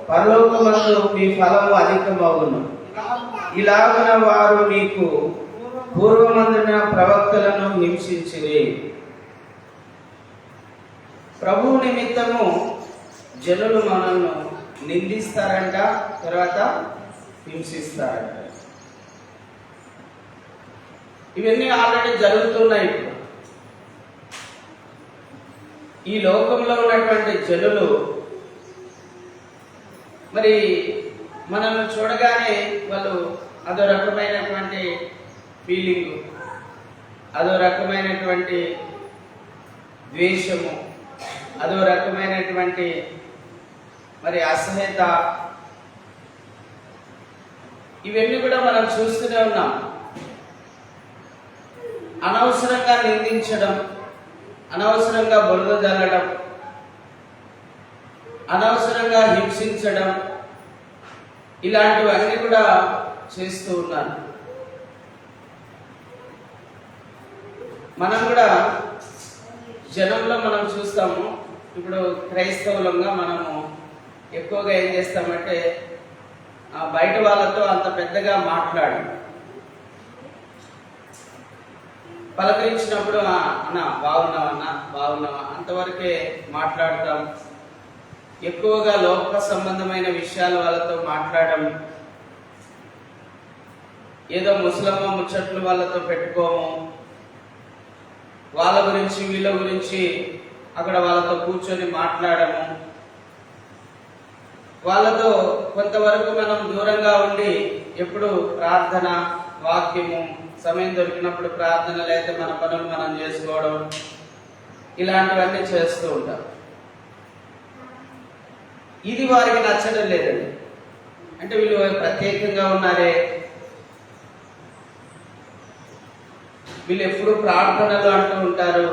పరలోకమందు మీ ఫలము అధికమగును. ఇలాగున వారు మీకు పూర్వమందున ప్రవక్తలను హింసించిరి. ప్రభువు నిమిత్తము జనులు మనల్ని నిందిస్తారంట, తర్వాత హింసిస్తారంట. ఇవన్నీ ఆల్రెడీ జరుగుతున్నాయి. ఈ లోకంలో ఉన్నటువంటి జనులు మరి మనల్ని చూడగానే వాళ్ళు అదో రకమైనటువంటి ఫీలింగ్, అదో రకమైనటువంటి ద్వేషము, అదో రకమైనటువంటి మరి అసహ్యత, ఇవన్నీ కూడా మనం చూస్తూనే ఉన్నాం. అనవసరంగా నిందించడం, అనవసరంగా బురద జల్లడం, అనవసరంగా హింసించడం, ఇలాంటివన్నీ కూడా చేస్తూ ఉన్నారు. మనం కూడా జనంలో మనం చూస్తాము. ఇప్పుడు క్రైస్తవులంగా మనము ఎక్కువగా ఏం చేస్తామంటే బయట వాళ్ళతో అంత పెద్దగా మాట్లాడు, పలకరించినప్పుడు అన్న బాగున్నావన్నా, బాగున్నావా అంతవరకే మాట్లాడతాం. ఎక్కువగా లోక సంబంధమైన విషయాలు వాళ్ళతో మాట్లాడడం, ఏదో ముసలమ్మ ముచ్చట్లు వాళ్ళతో పెట్టుకోము, వాళ్ళ గురించి వీళ్ళ గురించి అక్కడ వాళ్ళతో కూర్చొని మాట్లాడము, వాళ్ళతో కొంతవరకు మనం దూరంగా ఉండి ఎప్పుడు ప్రార్థన, వాక్యము, సమయం దొరికినప్పుడు ప్రార్థన, లేకపోతే మన పనులు మనం చేసుకోవడం, ఇలాంటివన్నీ చేస్తూ ఉంటాం. ఇది వారికి నచ్చడం లేదండి. అంటే వీళ్ళు ప్రత్యేకంగా ఉన్నారే, వీళ్ళు ఎప్పుడు ప్రార్థనలు అంటూ ఉంటారు,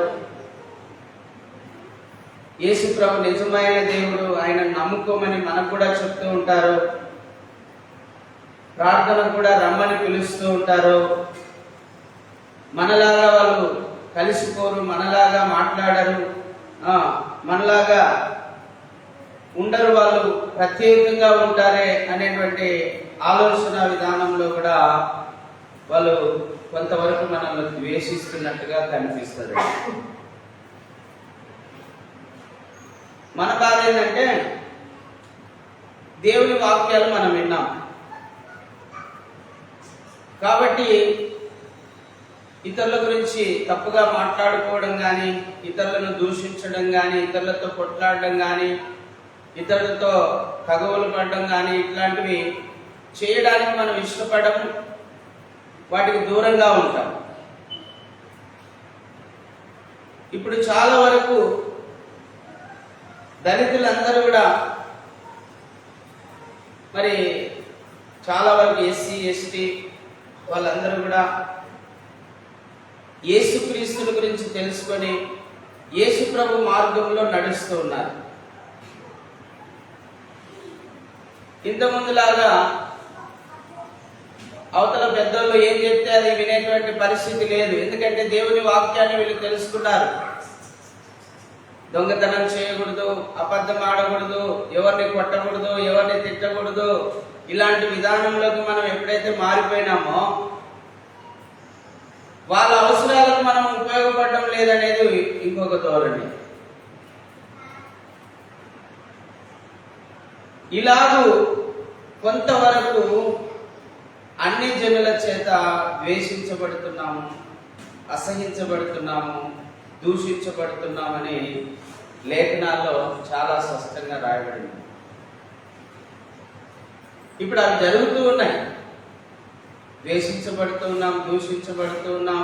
యేసు ప్రభు నిజమైన దేవుడు, ఆయన నమ్ముకోమని మనకు కూడా చెప్తూ ఉంటారు, ప్రార్థన కూడా రమ్మని పిలుస్తూ ఉంటారు. మనలాగా వాళ్ళు కలిసిపోరు, మనలాగా మాట్లాడరు, మనలాగా ఉండరు, వాళ్ళు ప్రత్యేకంగా ఉంటారే అనేటువంటి ఆలోచన విధానంలో కూడా వాళ్ళు కొంతవరకు మనల్ని ద్వేషిస్తున్నట్టుగా కనిపిస్తుంది. మన బాధ ఏంటంటే దేవుని వాక్యాలు మనం విన్నాం కాబట్టి ఇతరుల గురించి తప్పుగా మాట్లాడుకోవడం కానీ, ఇతరులను దూషించడం కానీ, ఇతరులతో కొట్లాడడం కానీ, ఇతరులతో తగవులు పడడం కానీ, ఇట్లాంటివి చేయడానికి మనం ఇష్టపడడం, వాటికి దూరంగా ఉంటాం. ఇప్పుడు చాలా వరకు దళితులందరూ కూడా మరి చాలా వరకు ఎస్సీ ఎస్టీ వాళ్ళందరూ కూడా యేసుక్రీస్తుల గురించి తెలుసుకొని యేసు ప్రభు మార్గంలో నడుస్తూ ఉన్నారు. ఇంతకుముందులాగా అవతల పెద్దోళ్ళు ఏం చెప్తే అది వినేటువంటి పరిస్థితి లేదు. ఎందుకంటే దేవుని వాక్యాన్ని వీళ్ళు తెలుసుకున్నారు. దొంగతనం చేయకూడదు, అబద్ధం ఆడకూడదు, ఎవరిని కొట్టకూడదు, ఎవరిని తిట్టకూడదు, ఇలాంటి విధానంలోకి మనం ఎప్పుడైతే మారిపోయినామో వాళ్ళ అవసరాలకు మనం ఉపయోగపడడం లేదనేది ఇంకొక ధోరణి. ఇలాగూ కొంతవరకు అన్ని జనుల చేత ద్వేషించబడుతున్నాము, అసహించబడుతున్నాము, దూషించబడుతున్నామని లేఖనాల్లో చాలా స్పష్టంగా రాయబడింది. ఇప్పుడు అవి జరుగుతూ ఉన్నాయి. ద్వేషించబడుతూ ఉన్నాం, దూషించబడుతూ ఉన్నాం,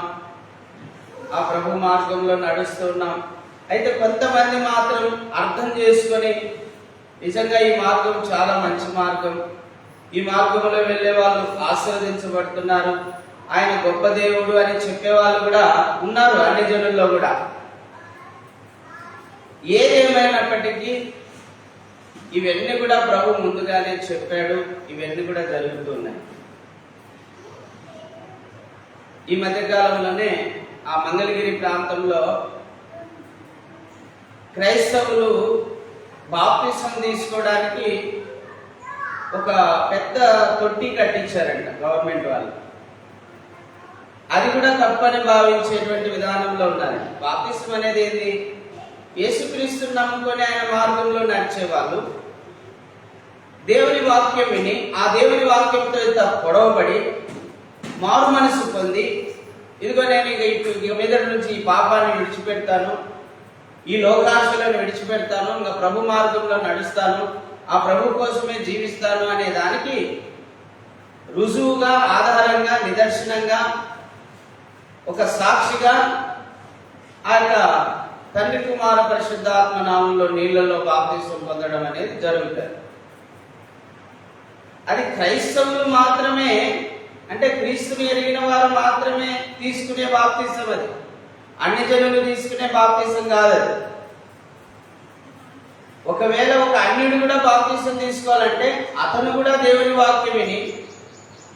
ఆ ప్రభు మార్గంలో నడుస్తూ ఉన్నాం. అయితే కొంతమంది మాత్రం అర్థం చేసుకొని నిజంగా ఈ మార్గం చాలా మంచి మార్గం, ఈ మార్గంలో వెళ్ళే వాళ్ళు ఆశీర్వదించబడుతున్నారు, ఆయన గొప్ప దేవుడు అని చెప్పేవాళ్ళు కూడా ఉన్నారు అన్ని జనుల్లో కూడా. ఏదేమైనప్పటికీ ఇవన్నీ కూడా ప్రభు ముందుగానే చెప్పాడు, ఇవన్నీ కూడా జరుగుతున్నాయి. ఈ మధ్యకాలంలోనే ఆ మంగళగిరి ప్రాంతంలో క్రైస్తవులు బాప్తిసం తీసుకోవడానికి ఒక పెద్ద తొట్టి కట్టించారంట గవర్నమెంట్ వాళ్ళు. అది కూడా తప్పని భావించేటువంటి విధానంలో ఉన్నారు. బాప్తిసం అనేది ఏంది? యేసుక్రీస్తుని నమ్ముకొని ఆయన మార్గంలో నడిచేవాళ్ళు దేవుని వాక్యం విని ఆ దేవుని వాక్యంతో ఇంత పొడవబడి మారు మనసు పొంది, ఇదిగో నేను ఇక మీద నుంచి ఈ పాపాన్ని విడిచిపెడతాను, ఈ లోకాశలను విడిచిపెడతాను, ఇంకా ప్రభు మార్గంలో నడుస్తాను, ఆ ప్రభు కోసమే జీవిస్తాను అనే దానికి రుజువుగా, ఆధారంగా, నిదర్శనంగా, ఒక సాక్షిగా ఆ యొక్క తండ్రి కుమార పరిశుద్ధాత్మ నామంలో నీళ్లలో బాప్తిసం పొందడం అనేది జరుగుతుంది. అది క్రైస్తవులు మాత్రమే, అంటే క్రీస్తుని ఎరిగిన వారు మాత్రమే తీసుకునే బాప్తిసం. అది అన్ని జనులు తీసుకునే బాప్తిసం కాదు. అది ఒకవేళ ఒక అన్యుడు కూడా బాప్తిసం తీసుకోవాలంటే అతను కూడా దేవుని వాక్యం విని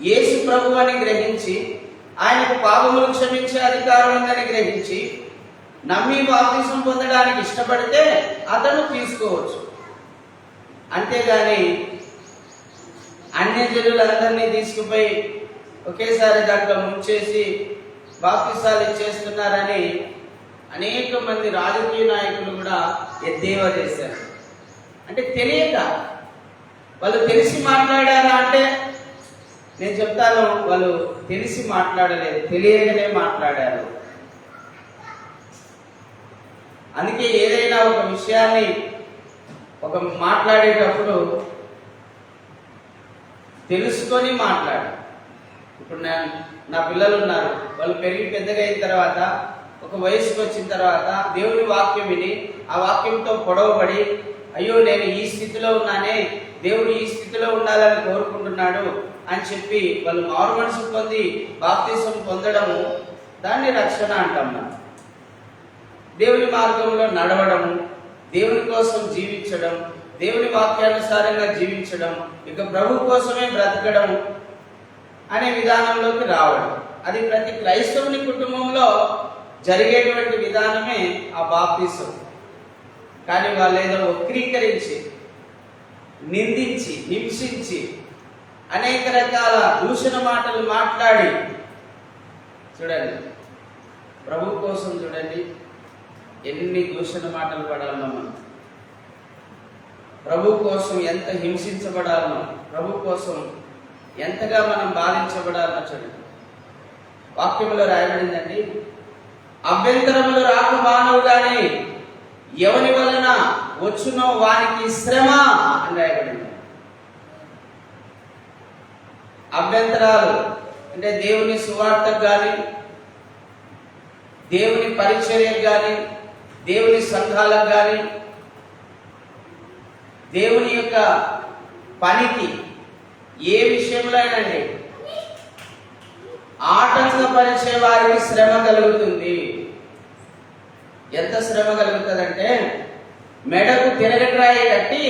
యేసు ప్రభు అని గ్రహించి, ఆయనకు పాపములు క్షమించే అధికారం ఉందని గ్రహించి నమ్మి బాప్తిసం పొందడానికి ఇష్టపడితే అతను తీసుకోవచ్చు. అంతేగాని అన్య జనులందరినీ తీసుకుపోయి ఒకేసారి దాంట్లో ముంచేసి బాప్తిసాలు ఇచ్చేస్తున్నారని అనేక మంది రాజకీయ నాయకులు కూడా ఎద్దేవా చేశారు. అంటే తెలియక, వాళ్ళు తెలిసి మాట్లాడారా అంటే నేను చెప్తాను, వాళ్ళు తెలిసి మాట్లాడలేదు, తెలియకనే మాట్లాడారు. అందుకే ఏదైనా ఒక విషయాన్ని మాట్లాడేటప్పుడు తెలుసుకొని మాట్లాడు. ఇప్పుడు నా పిల్లలు ఉన్నారు, వాళ్ళు పెరిగి పెద్దగా అయిన తర్వాత, ఒక వయసుకు వచ్చిన తర్వాత దేవుని వాక్యం విని ఆ వాక్యంతో పొడవబడి, అయ్యో నేను ఈ స్థితిలో ఉన్నానే, దేవుడు ఈ స్థితిలో ఉండాలని కోరుకుంటున్నాడు అని చెప్పి వాళ్ళు మారు మనసు పొంది బాప్తిసం పొందడము, దాన్ని రక్షణ అంటాం మనం. దేవుని మార్గంలో నడవడము, దేవుని కోసం జీవించడం, దేవుని వాక్యానుసారంగా జీవించడం, ఇక ప్రభు కోసమే బ్రతకడం అనే విధానంలోకి రావడం, అది ప్రతి క్రైస్తవుని కుటుంబంలో జరిగేటువంటి విధానమే ఆ బాప్తిసం. కానీ వాళ్ళు ఏదో వక్రీకరించి, నిందించి, హింసించి, అనేక రకాల దూషణ మాటలు మాట్లాడి, చూడండి ప్రభు కోసం చూడండి ఎన్ని దూషణ మాటలు పడాలనో మనం, ప్రభు కోసం ఎంత హింసించబడాలనో, ప్రభు కోసం ఎంతగా మనం బాధించబడాలనో చూడండి. వాక్యంలో రాయబడిందండి, అభ్యంతరములు రాక మానవు గాని ఎవని వలన వచ్చునో వానికి శ్రమ అని రాయబడింది. అభ్యంతరాలు అంటే దేవుని సువార్తకు కానీ, దేవుని పరిచర్యకు కానీ, దేవుని సంఘాలకు కానీ, దేవుని యొక్క పనికి ఏ విషయంలో అయినండి ఆటంకపరిచే వారికి శ్రమ కలుగుతుంది. ఎంత శ్రమ కలుగుతుందంటే మెడకు తిరగట్రాయి కట్టి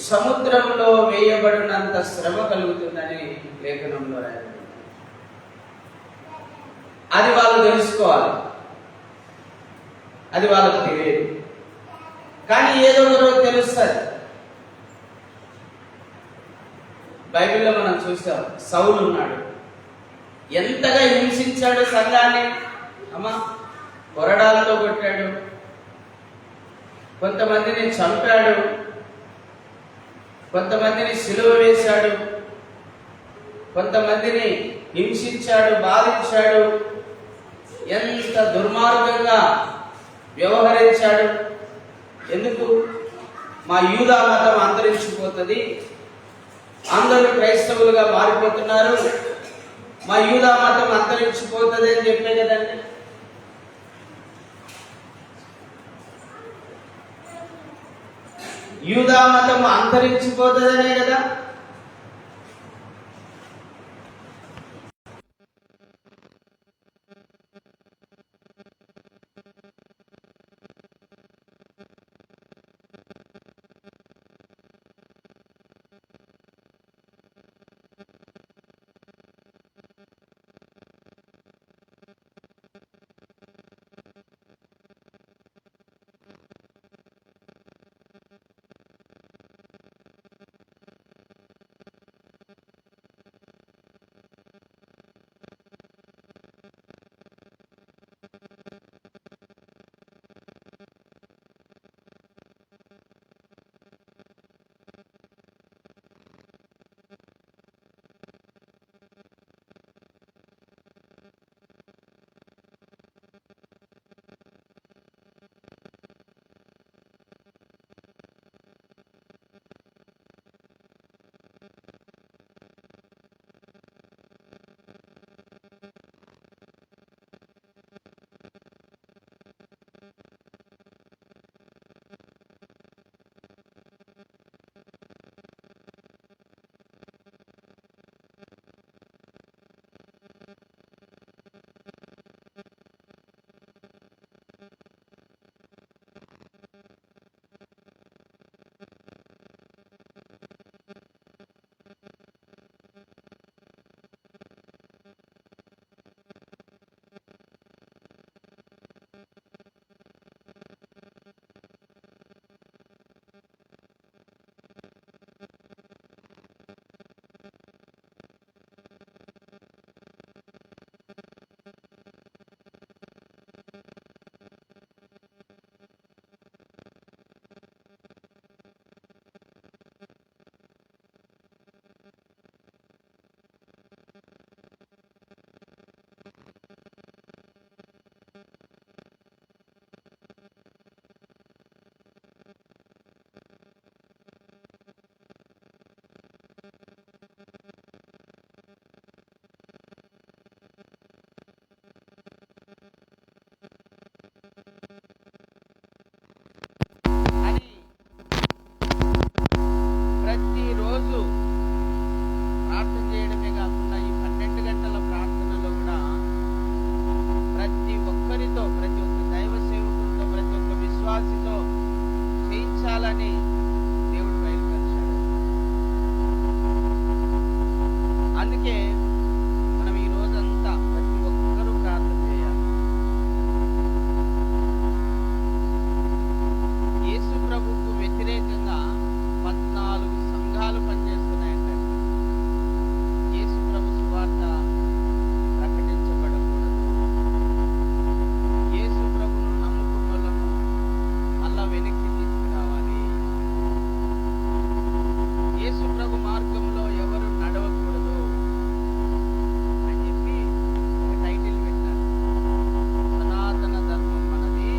సముద్రంలో వేయబడినంత శ్రమ కలుగుతుందని లేఖనంలో రాయబడింది. అది వాళ్ళు తెలుసుకోవాలి, అది వాళ్ళకు తెలియదు. కానీ ఏదో ఒక రోజు తెలుస్తుంది. బైబిల్లో మనం చూసాం, సౌలు ఉన్నాడు, ఎంతగా హింసించాడు సంఘాన్ని. అమ్మా కొరడాలతో కొట్టాడు, కొంతమందిని చంపాడు, కొంతమందిని సిలువ వేశాడు, కొంతమందిని హింసించాడు, బాధించాడు, ఎంత దుర్మార్గంగా వ్యవహరించాడు. ఎందుకు? మా యూదా మతం అంతరించిపోతుంది, అందరూ క్రైస్తవులుగా మారిపోతున్నారు, మా యూదా మతం అంతరించిపోతుంది అని చెప్పే కదండి. యూదా మతం అంతరించిపోతుందనే కదా. అని ప్రతిరోజు ప్రార్థన చేయడమే కాకుండా ఈ 12 గంటల ప్రార్థనలో కూడా ప్రతి ఒక్కరితో, ప్రతి ఒక్క దైవ సేవకులతో, ప్రతి ఒక్క విశ్వాసితో చేయించాలని దేవుడు బయలుపరిచాడు. అందుకే మనం ఈ రోజంతా ప్రతి ఒక్కరూ ప్రార్థన చేయాలి. యేసు ప్రభువుకు వ్యతిరేకంగా 14 సంఘాలు పనిచేస్తున్నాయంటే యేసు ప్రభు సువార్త ప్రకటించబడకూడదు. యేసు ప్రభును నమ్ముకున్న వాళ్ళను మళ్ళా వెనక్కి తీసుకురావాలి. యేసు ప్రభు మార్గంలో ఎవరు నడవకూడదు అని చెప్పి ఒక టైటిల్ పెట్టారు. సనాతన ధర్మం మనది,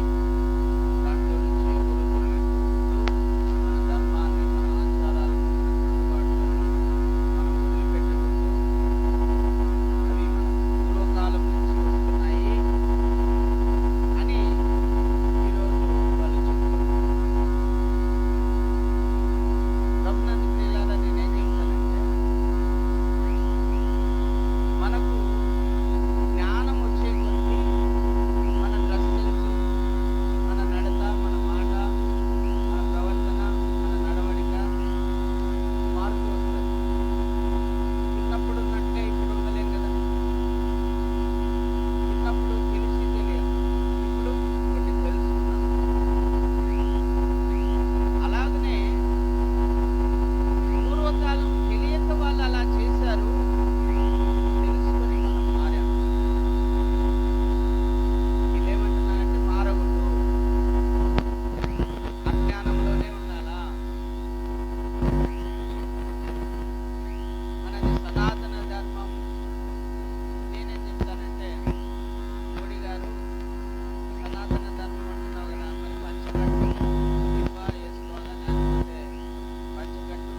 దాంట్లో నుంచి ఎవరు తొలగిపోకూడదు. మన ధర్మాన్ని, మన ఆచారాలను, మన కట్టుబాట్లను మనం వదిలిపెట్టకూడదు. అవి మన పూర్వకాలం నుంచి వస్తున్నాయి అని ఈరోజు వాళ్ళు చెప్తున్నారు. ప్రభునందు ప్రియులారా, నేనేం చెప్తానంటే మనకు జ్ఞానం వచ్చే కొద్దీ మన డ్రెస్ సెన్స్, మన నడత, మన మాట, మన ప్రవర్తన, మన నడవడిక మారుతూ వస్తుంది. చిన్నప్పుడు ఉన్నట్టే ఇప్పుడు ఉండలేం కదా. చిన్నప్పుడు తెలిసి తెలియదు, ఇప్పుడు కొన్ని తెలుసుకున్నాం. అలాగనే పూర్వకాలం తెలియక వాళ్ళు అలా చేశారు, తెలుసుకొని మనం మారాం. వీళ్ళేమంటున్నారంటే మారవద్దు, అజ్ఞానంలోనే ఉండాలా, మనది సనాతన ధర్మం. నేనేం చెప్తానంటే, మోడీ గారు సనాతన ధర్మం అంటున్నావు కదా, మరి పంచకట్టు ఇవ్వ వేసుకోవాలా, లేకపోతే పంచకట్టు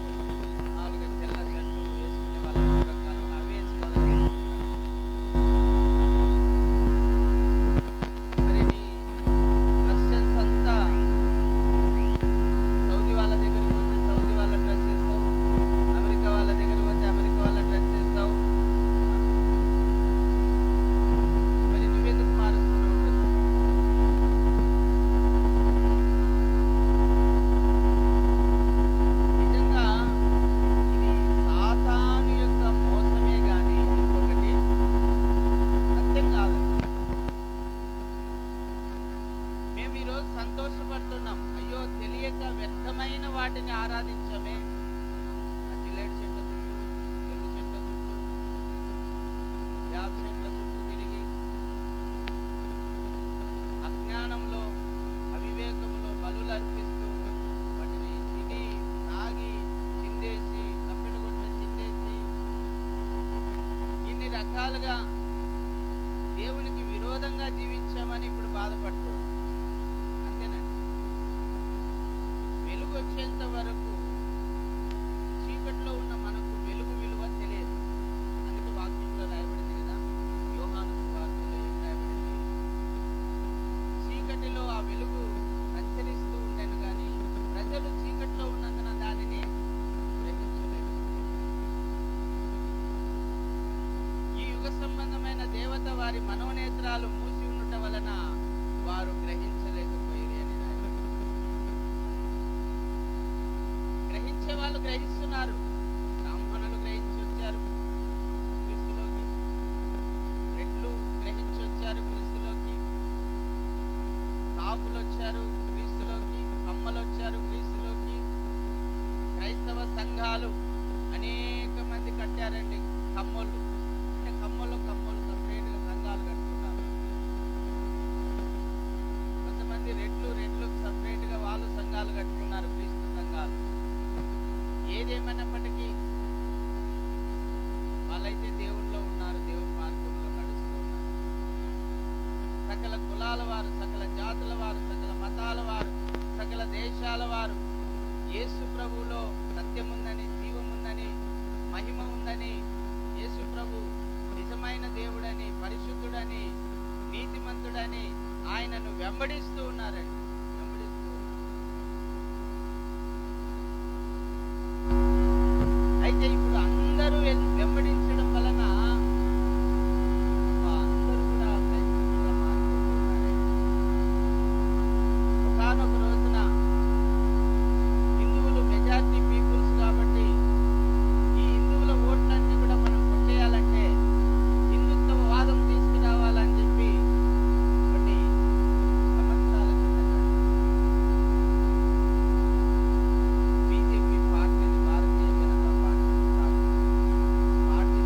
4 తెల్ల షర్టు వేసుకునే వాళ్ళ ప్రకారం అవి వేసుకోవాలని మరి నీ డ్రెస్ సెన్స్ అంతా సౌదీ వాళ్ళ దగ్గరికి పోతే సౌదీ వాళ్ళ డ్రెస్ వేస్తావు, అమెరికా వాళ్ళ దగ్గరికి పోతే అమెరికా వాళ్ళ డ్రెస్ వేస్తావు. మరి నువ్వెందుకు మారుస్తున్నావు డ్రెస్? నిజంగా ఇది సాతాను యొక్క మోసమే గాని ఇంకొకటి సత్యం కాదు. మేము ఈరోజు సంతోషపడుతున్నాం, అయ్యో తెలియక వ్యర్థమైన వాటిని ఆరాధించమే. ఆ జిల్లెట్ చెట్ల చుట్టూ, ఎల్లు చెట్ల చుట్టూ, వేప చెట్ల చుట్టూ తిరిగి అజ్ఞానంలో, అవివేకంలో బలులు అర్పిస్తూ వాటిని తిని తాగి చిందేసి, తప్పెడు కొట్ట చిందేసి, ఇన్ని రకాలుగా దేవునికి విరోధంగా జీవించామని ఇప్పుడు బాధపడుతున్నాం. అంతేనండి. వెలుగు వచ్చేంత వరకు చీకట్లో ఉన్న మనకు వెలుగు విలువ తెలియదు. అందుకే వాక్యంలో రాయబడింది కదా, యోహాను సువార్తలో ఏం రాయబడింది? చీకటిలో ఆ వెలుగు సంచరిస్తూ ఉండేను కానీ ప్రజలు చీకట్లో ఉన్నందున దానిని గ్రహించలేదు. ఈ యుగ సంబంధమైన దేవత వారి మనోనేత్రాలు మూసి ఉండటం వలన వారు గ్రహించలేకపోయారు అని రాయబడింది. గ్రహించే వాళ్ళు గ్రహిస్తున్నారు. బ్రాహ్మణులు గ్రహించి వచ్చారు క్రీస్తులోకి, రెడ్లు గ్రహించి వచ్చారు క్రీస్తులోకి, కాపులు వచ్చారు క్రీస్తులోకి, కమ్మలు వచ్చారు క్రీస్తులోకి. క్రైస్తవ సంఘాలు అనేక మంది కట్టారండి. కమ్మలు అంటే కమ్మలు సపరేట్గా సంఘాలు కట్టుకున్నారు. కొంతమంది రెడ్లు సపరేట్గా వాళ్ళు సంఘాలు కట్టుకున్నారు, క్రీస్తు సంఘాలు. ఏదేమైనప్పటికీ వాళ్ళైతే దేవుళ్ళో ఉన్నారు, దేవుని మార్గంలో నడుస్తూ ఉన్నారు. సకల కులాల వారు, సకల జాతుల వారు, సకల మతాల వారు, సకల దేశాల వారు యేసు ప్రభువులో సత్యం ఉందని, జీవం ఉందని, మహిమ ఉందని, యేసు ప్రభు నిజమైన దేవుడని, పరిశుద్ధుడని, నీతిమంతుడని ఆయనను వెంబడిస్తూ ఉన్నారండి. వెంబడిస్తూ ఉన్నారు. అయితే ఇప్పుడు అందరూ వెంబడించడం వలన అందరూ కూడా క్రైస్తవులుగా మారిపోతున్నారండి. ఒకానొక రోజున హిందువులు మెజారిటీ పీపుల్స్ కాబట్టి ఈ హిందువుల ఓట్లన్నీ కూడా మనం కొట్టేయాలంటే హిందుత్వ వాదం తీసుకురావాలని చెప్పి కొన్ని సంవత్సరాల కిందట బీజేపీ పార్టీని, భారతీయ జనతా పార్టీ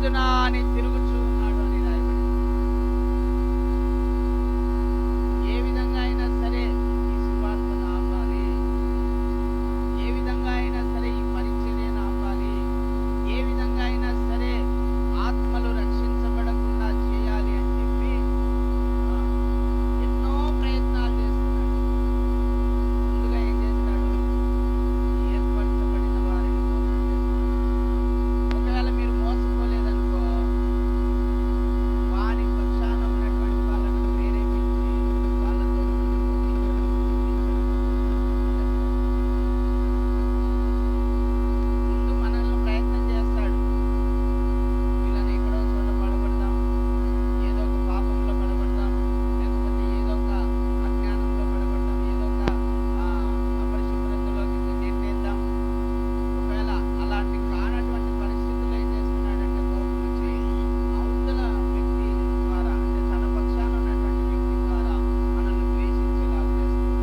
ఎందునా అని తిరుగుచూ ఉన్నాడు అని రాయబడి. ఏ విధంగా అయినా సరే ఈ సువార్తను ఆపాలి, ఏ విధంగా అయినా సరే ఈ పరిచర్యను ఆపాలి, ఏ విధంగా అయినా సరే ఆత్మలు రక్షించబడకుండా చేయాలి అని చెప్పి ఎన్నో ప్రయత్నాలు చేస్తున్నాడు. ముందుగా ఏం చేస్తాడు? ఏర్పరచబడిన వారిని మోసం చేస్తాడు. ఒకవేళ మీరు మోసపోలేదనుకో, వారి పక్షాన ఉన్నటువంటి వాళ్ళను ప్రేరేపించి వాళ్ళతో ముందు మనల్ని ప్రయత్నం చేస్తాడు. వీళ్ళని ఎక్కడో చోట పడగొడతాం, ఏదో ఒక పాపంలో పడగొడతాం, లేకపోతే ఏదో ఒక అజ్ఞానంలో పడగొడతాం, ఏదో ఒక అపరిశుభ్రతలోకి నెట్టేద్దాం. ఒకవేళ అలాంటి కానటువంటి పరిస్థితుల్లో ఏం చేస్తున్నాడంటే కోపం వచ్చి అవతల వ్యక్తి ద్వారా, అంటే తన పక్షాన ఉన్నటువంటి వ్యక్తి ద్వారా మనల్ని ద్వేషించేలాగా చేస్తున్నాడు.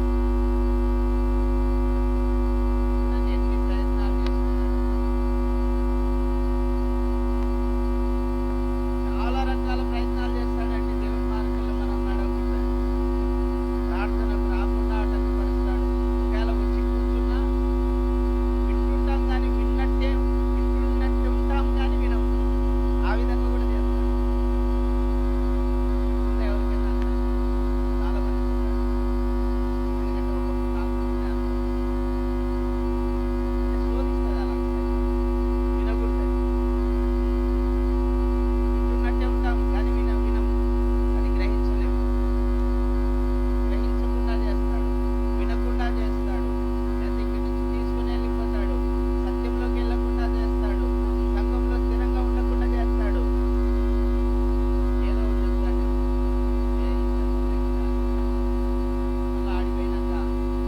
నన్ను ఎన్ని ప్రయత్నాలు చేస్తున్నాడు. చాలా రకాల ప్రయత్నాలు చేస్తాడంటే దేవుని మార్గంలో మనం నడవకుండా, ప్రార్థనకు రాకుండా ఆటంకపరుస్తాడు. ఒకవేళ వచ్చి కూర్చున్నా వింటుంటాం కానీ విన్నట్టు ఉంటాం కానీ వినం. ఆ విధంగా కూడా చేస్తాడు. ఇంకా ఎవరికైనా అన్నా చాలా మంది చెప్పాడు. ఎందుకంటే ఒకప్పుడు నాకు ఉండే అనుభవం. అంటే శోధిస్తుంది అలా వినకూడదు. వింటున్నట్టే ఉంటాం కానీ వినము. అది గ్రహించలేము. గ్రహించకుండా చేస్తాడు, వినకుండా చేస్తాడు, లేదా ఇక్కడి నుంచి తీసుకుని వెళ్ళిపోతాడు, సత్యంలోకి వెళ్ళకుండా చేస్తాడు, సంఘంలో స్థిరంగా ఉండకుండా చేస్తాడు. ఏదో చెప్తాడు, మళ్ళీ ఆడిపోయినాక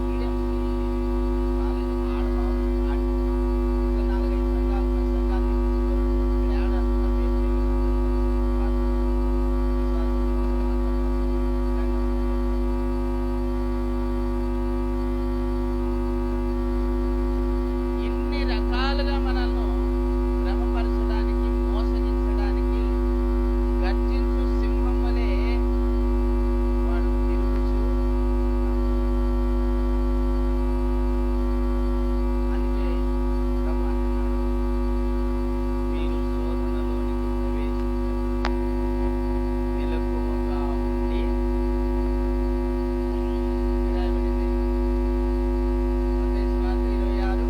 మీడియం కాలేదు, ఆడ బాగుంది, ఆడి ఇంకా 4-5 సంఘాలు 10 సంఘాలు తీసుకొని ఇక్కడ ఆడ ఇన్ని రకాలుగా మనల్ని భ్రమపరచడానికి, మోసగించడానికి గర్జించు సింహం వలె వాడు తిరుగుచూ ఉన్నాడు. అందుకే ప్రభు అంటున్నాడు, మీరు శోధనలోనికి ప్రవేశించకుండా మెలకువగా ఉండి రాయబడింది. మత్తయి సువార్త 26:40.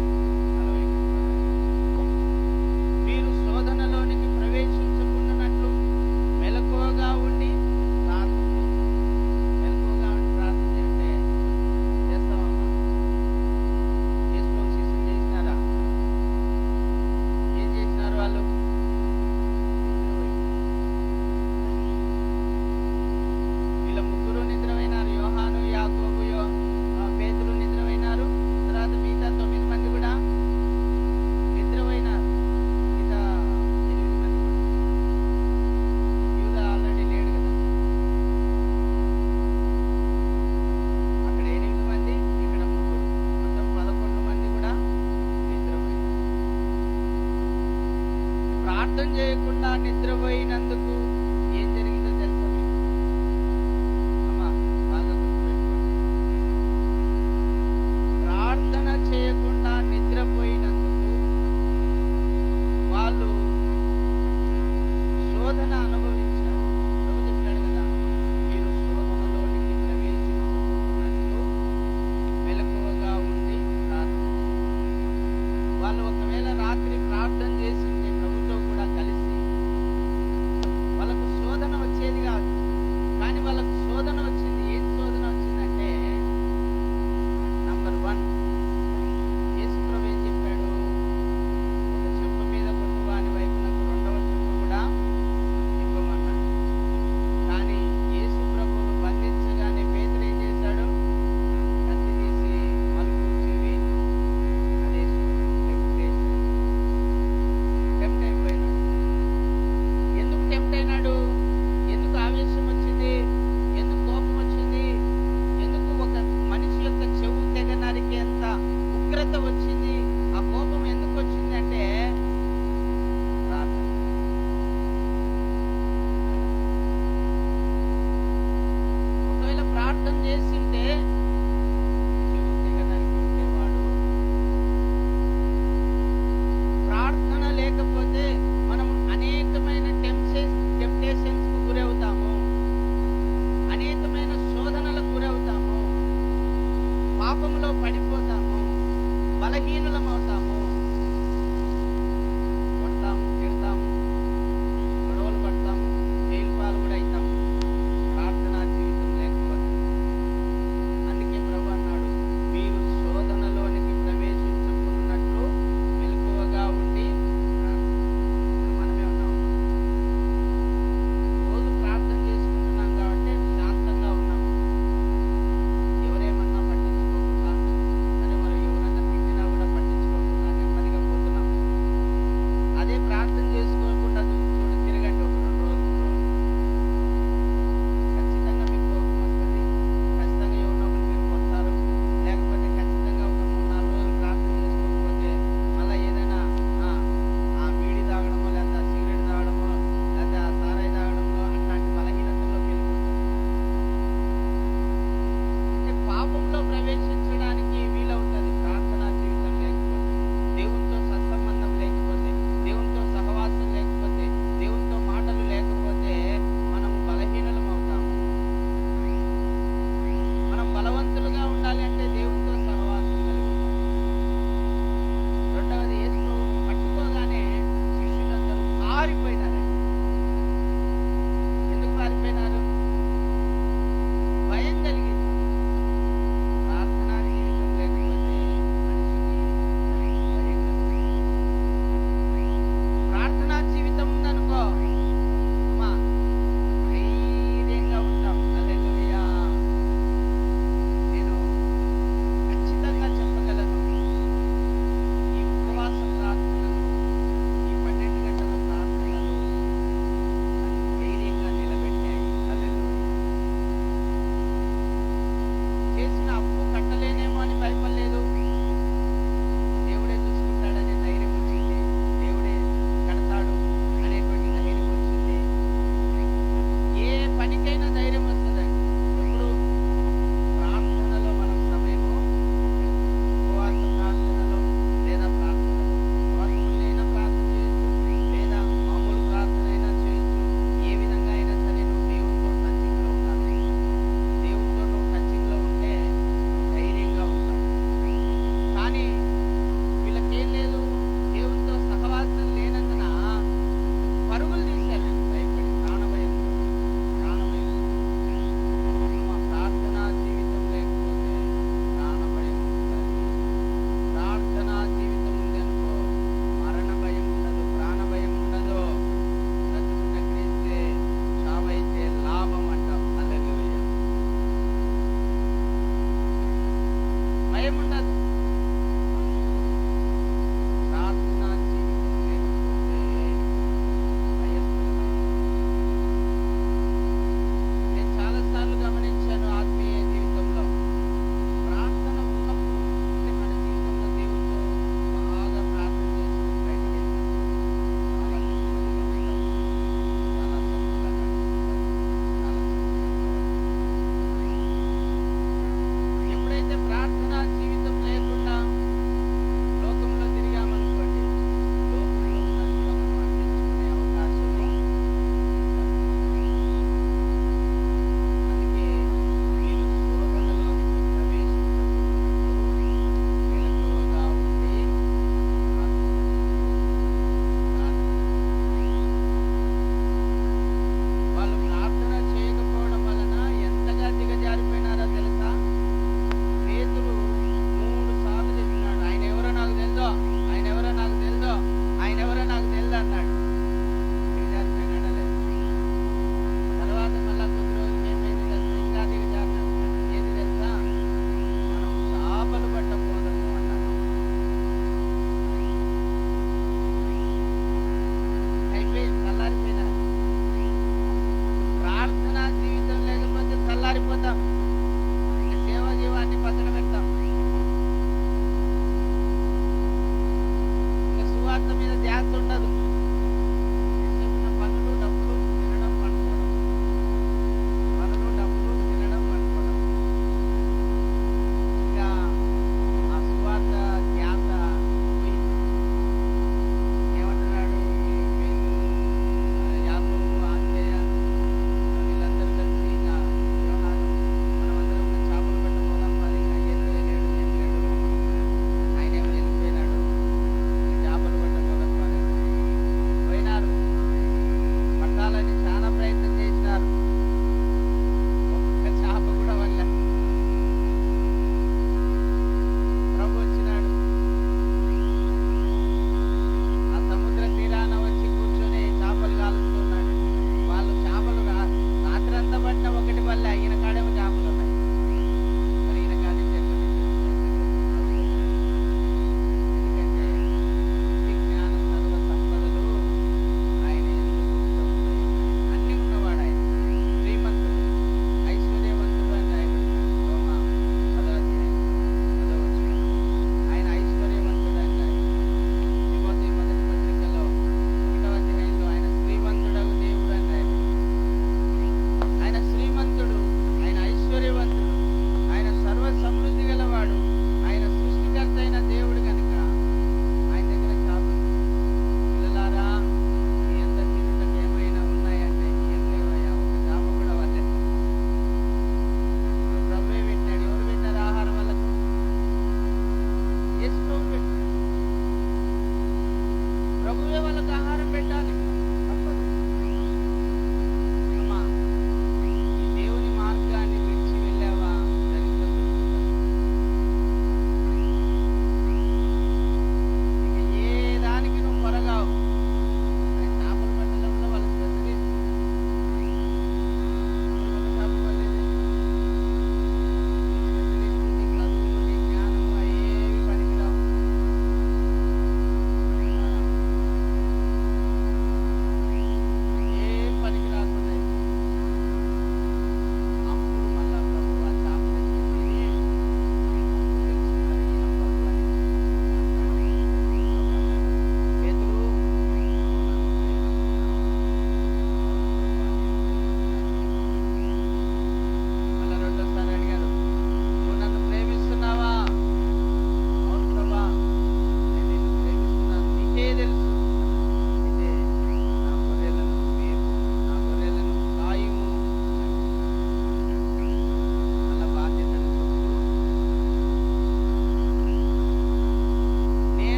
మీరు శోధనలోనికి ప్రవేశించకుండానట్లు మెలకువగా ఉండి ప్రార్థన చేయండి. మెలకువగా ఉండి ప్రార్థన చేయండి. చేస్తామమ్మా? యేసుప్రభు శిష్యులు చేసినారా? ఏం చేసినారు వాళ్ళు? వీళ్ళ ముగ్గురు నిద్రపోయినారు. యోహాను, యాకోబు, పేతురు నిద్రపోయినారు. తర్వాత మిగతా 9 మంది కూడా నిద్రపోయినారు. మిగతా 8 మంది కూడా. యూదా ఆల్రెడీ లేడు కదా. అక్కడ 8 మంది, ఇక్కడ 3, మొత్తం 11 మంది కూడా నిద్రపోయినారు. ప్రార్థన చేయకుండా నిద్రపోయినందుకు ఏం జరిగిందో తెలుసా మీకు? అమ్మా బాగా గుర్తుపెట్టుకోండి. ప్రార్థన చేయకుండా నిద్రపోయినందుకు వాళ్ళు శోధన అనుభవించారు. ప్రభు చెప్పాడు కదా, మీరు శోధనలోనికి ప్రవేశించకుండానట్లు మెలకువగా ఉండి ప్రార్థన చేయండి. వాళ్ళు ఒకవేళ రాత్రి ప్రార్థన చేసింది ప్రభుతో కూడా కలిసి, వాళ్ళకు శోధన వచ్చేది కాదు. కానీ వాళ్ళకు శోధన వచ్చింది. ఏం శోధన వచ్చిందంటే, నంబర్ 1, యేసుప్రభు ఏం చెప్పాడు? ఒక చెంప మీద కొట్టువాని వైపునకు రెండవ చెంప కూడా ఇవ్వమన్నాడు. కానీ యేసుప్రభువును బంధించగానే పేతురు ఏం చేశాడు? కత్తి తీసి మలుపు చెవి అదే టెంప్ట్ అయిపోయినాడు. ఎందుకు టెంప్ట్ అయినాడు? ఎందుకు ఆవేశం వచ్చింది? ఎందుకు కోపం వచ్చింది? ఎందుకు ఒక మనిషి యొక్క చెవు తెగ నరికేంత ఉగ్రత వచ్చింది? ఆ కోపం ఎందుకు వచ్చింది అంటే ప్రార్థన. బలహీనులం అవుతాము. కొడతాము, తిడతాము, గొడవలు పడతాము, జైలు పాలు కూడా అవుతాము ప్రార్థనా జీవితం లేకపోతే. అందుకే ప్రభు అన్నాడు, మీరు శోధనలోనికి ప్రవేశించకున్నట్లు మెలకువగా ఉండి. మనమే ఉన్నాం, రోజు ప్రార్థన చేసుకుంటున్నాం కాబట్టి శాంతంగా ఉన్నాం. ఎవరేమన్నా పట్టించుకోకుండా, సరే మనం ఎవరన్నా తిట్టినా కూడా పట్టించుకోకుండా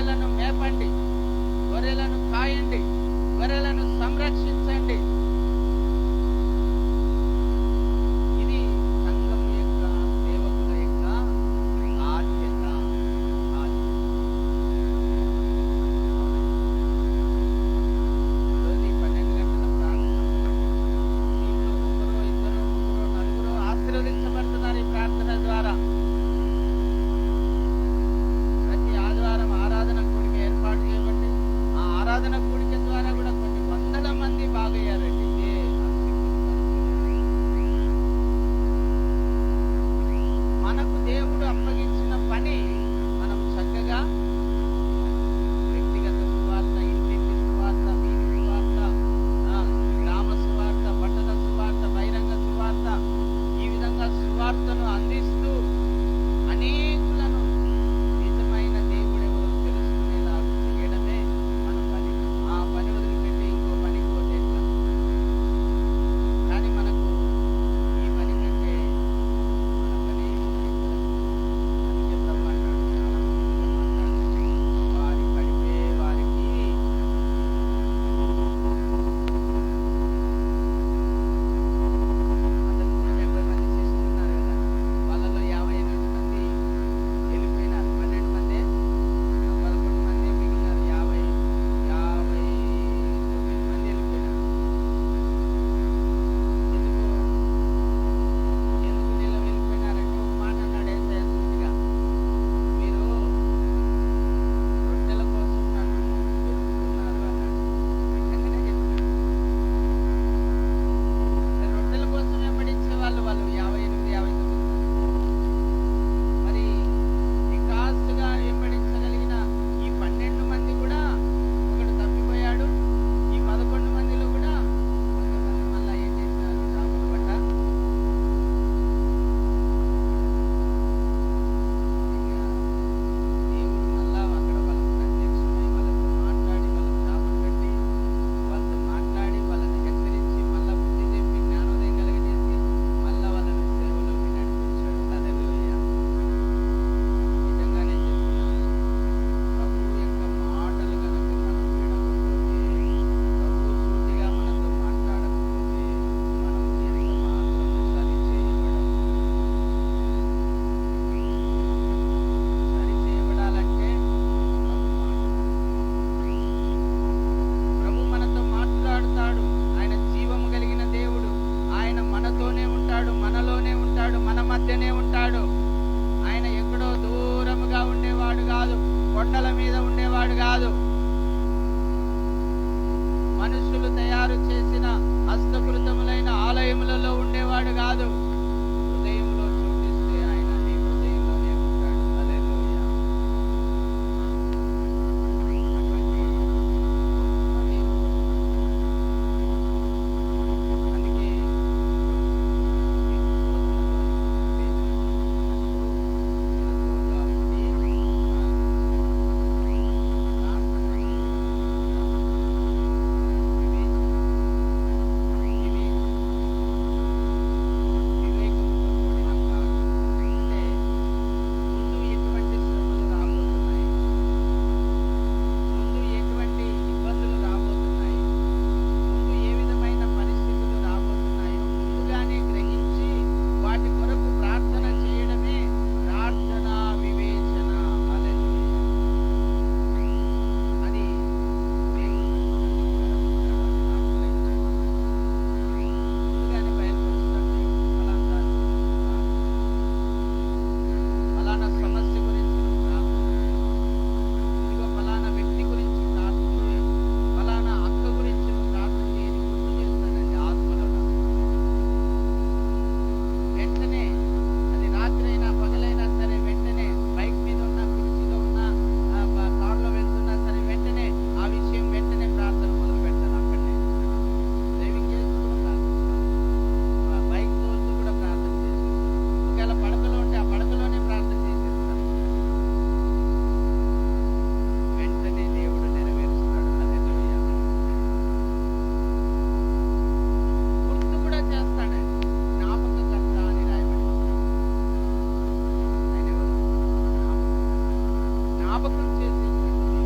గొర్రెలను మేపండి, గొర్రెలను కాయండి, గొర్రెలను సంరక్షించండి. ఇది సంఘం యొక్క సేవకుల యొక్క బాధ్యత. రోజు 12 గంటల ప్రార్థన, దీంట్లో ఒకరో ఇద్దరు ముగ్గురు నలుగురు ఆశీర్వదించబడుతున్నారు ఈ ప్రార్థన ద్వారా. ప్రతి ఆదివారం ఆరాధన కూడిక ఏర్పాటు చేయబట్టి ఆ ఆరాధన కూడిక ద్వారా కూడా కొన్ని వందల మంది బాగయ్యారండి. ఇదే మనకు దేవుడు అప్పగించిన పని మనం చక్కగా వ్యక్తిగత సువార్త, ఇంటింటి సువార్త, వీధి సువార్త, గ్రామ సువార్త, పట్టణ సువార్త, బహిరంగ సువార్త, ఈ విధంగా సువార్తను అందిస్తూ అనేకులను నిజమైన దేవుడెవరో తెలుసుకునేలాగా చేయడమే మన పని. ఆ పని వదిలిపెట్టి ఇంకో పనికి పోతే ఎట్లా? కానీ మనకు ఈ పని కంటే మన పని అందుకే ప్రభు అంటాడు, చాలా మందిగా మాట్లాడు, వారి కడిపే వారికి అంతకు ముందు 70 మంది శిష్యులు ఉన్నారు కదా, వాళ్ళలో 58 మంది వెళ్ళిపోయినారు. 12 మంది 11 మంది మిగిలినారు. 59 మంది వెళ్ళిపోయినారు. ఎందుకు వీళ్ళు వెళ్ళిపోయినారంటే ఒక మాట అన్నాడు యేసయ్య సూటిగా, మీరు రొట్టెల కోసం నన్ను వెతుకుతున్నారు అన్నాడు. నిజంగానే చెప్పాడు. రొట్టెల కోసం వెంబడించే వాళ్ళు 58, 59 మరి నికాస్తుగా వెంబడించగలిగిన ఈ 12 మంది కూడా ఒకడు తప్పిపోయాడు. ఈ 11 మందిలో కూడా కొంతమంది మళ్ళా ఏం చేసినారు, చేపల పట్ట దేవుడు మళ్ళా అక్కడ వాళ్ళకు ప్రత్యక్షమై వాళ్ళతో మాట్లాడి, వాళ్ళకు చేపలు పెట్టి వాళ్ళతో మాట్లాడి, వాళ్ళని హెచ్చరించి, మళ్ళా బుద్ధి చెప్పి జ్ఞానోదయం కలిగజేసి మళ్ళా వాళ్ళని సేవలోకి నడిపించాడు. హల్లెలూయా. నిజంగానే చెప్తున్నాను, ప్రభువు యొక్క మాటలు కనుక మనం వినకపోతే, ప్రభువు సూటిగా మనతో మాట్లాడకపోతే మనం ఎంత మాత్రం సరిచేయబడాలంటే ప్రభు మనతో మాట్లాడుతాడు. ఆయన జీవము కలిగిన దేవుడు. ఆయన మనతోనే ఉంటాడు, మనలోనే ఉంటాడు, మన మధ్యనే ఉంటాడు. ఆయన ఎక్కడో దూరముగా ఉండేవాడు కాదు, కొండల మీద ఉండేవాడు కాదు, మనుషులు తయారు చేసిన హస్తకృతములైన ఆలయములలో ఉండేవాడు కాదు. హృదయంలో చోటిస్తే ఆయన నీ హృదయంలోనే ఉంటాడు. హల్లెలూయా. అటువంటి గొప్ప దేవుడు. అందుకే జ్ఞాపకం చేసేటువంటి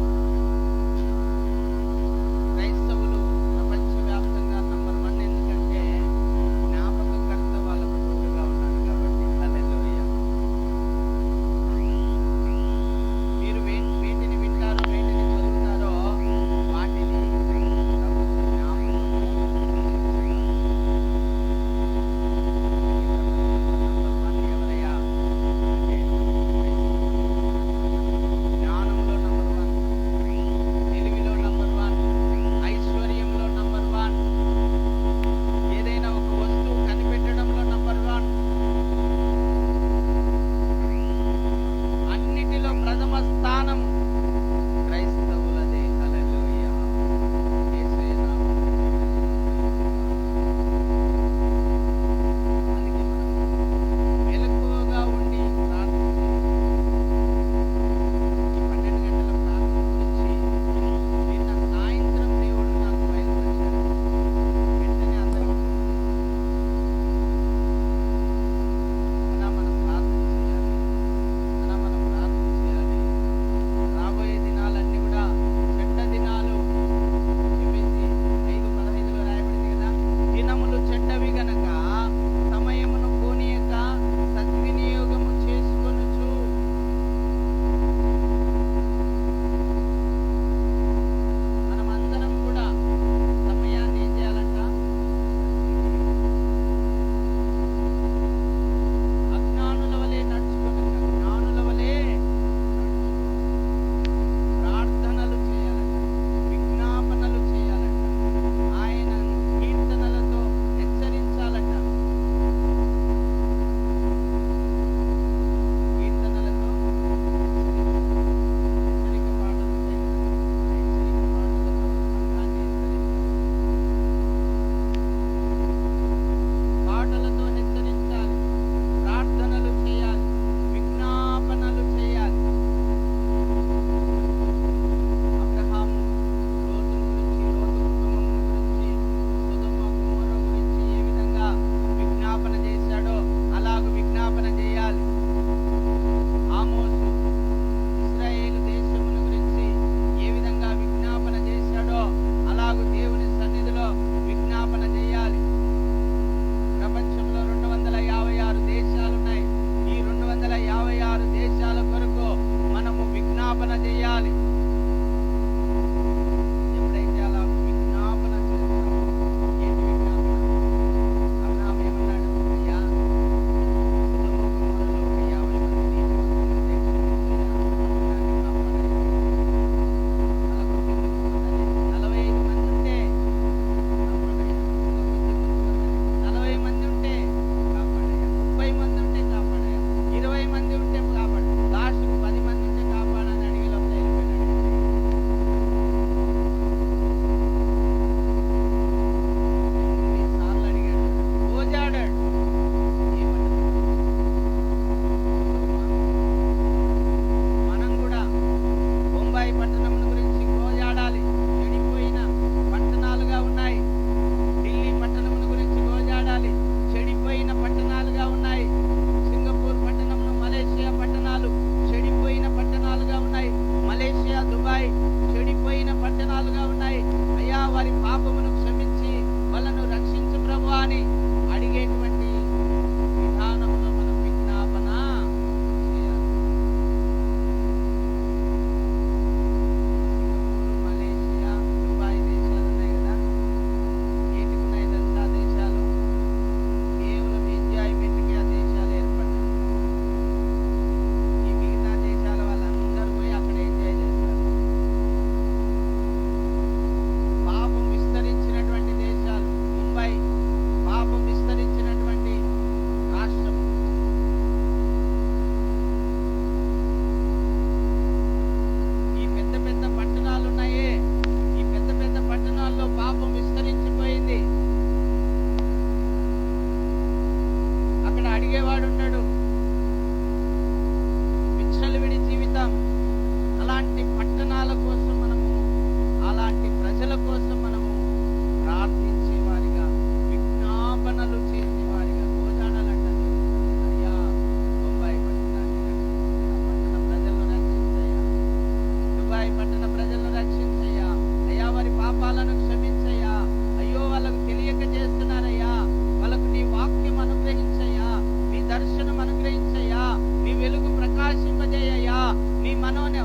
పాపాలను క్షమించయ్యా. అయ్యో వాళ్ళకు తెలియక చేస్తున్నారయ్యా, వాళ్ళకు నీ వాక్యం అనుగ్రహించయ్యా, నీ దర్శనం అనుగ్రహించయ్యా, నీ వెలుగు ప్రకాశింపజేయ్యా,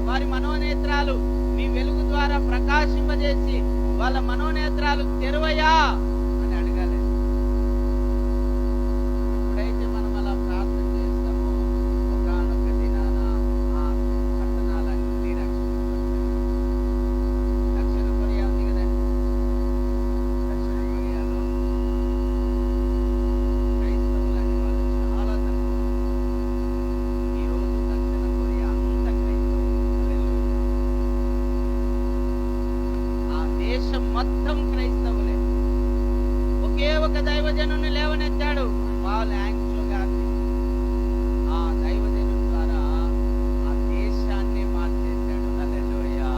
వారి మనోనేత్రాలు నీ వెలుగు ద్వారా ప్రకాశింపజేసి వాళ్ళ మనోనేత్రాలు తెరవయ్యా అని అడగాలి. ఎప్పుడైతే మనం అలా ప్రార్థన చేస్తామో ఒకానొక దినాన ఆ పట్టణాలన్నీ దక్షిణ కొరియా ఉంది కదండి. దక్షిణ కొరియాలో క్రైస్తవులని వాళ్ళు చాలా తక్కువ. ఈరోజు దక్షిణ కొరియా అంత క్రైస్తవులు. ఆ దేశం మొత్తం క్రైస్తవులే. ఒకే ఒక దైవజనుని లేవనెత్తాడు, పాల్ యాంగ్చో గారిని. ఆ దైవజను ద్వారా ఆ దేశాన్ని మార్చేశాడు. హల్లెలూయా.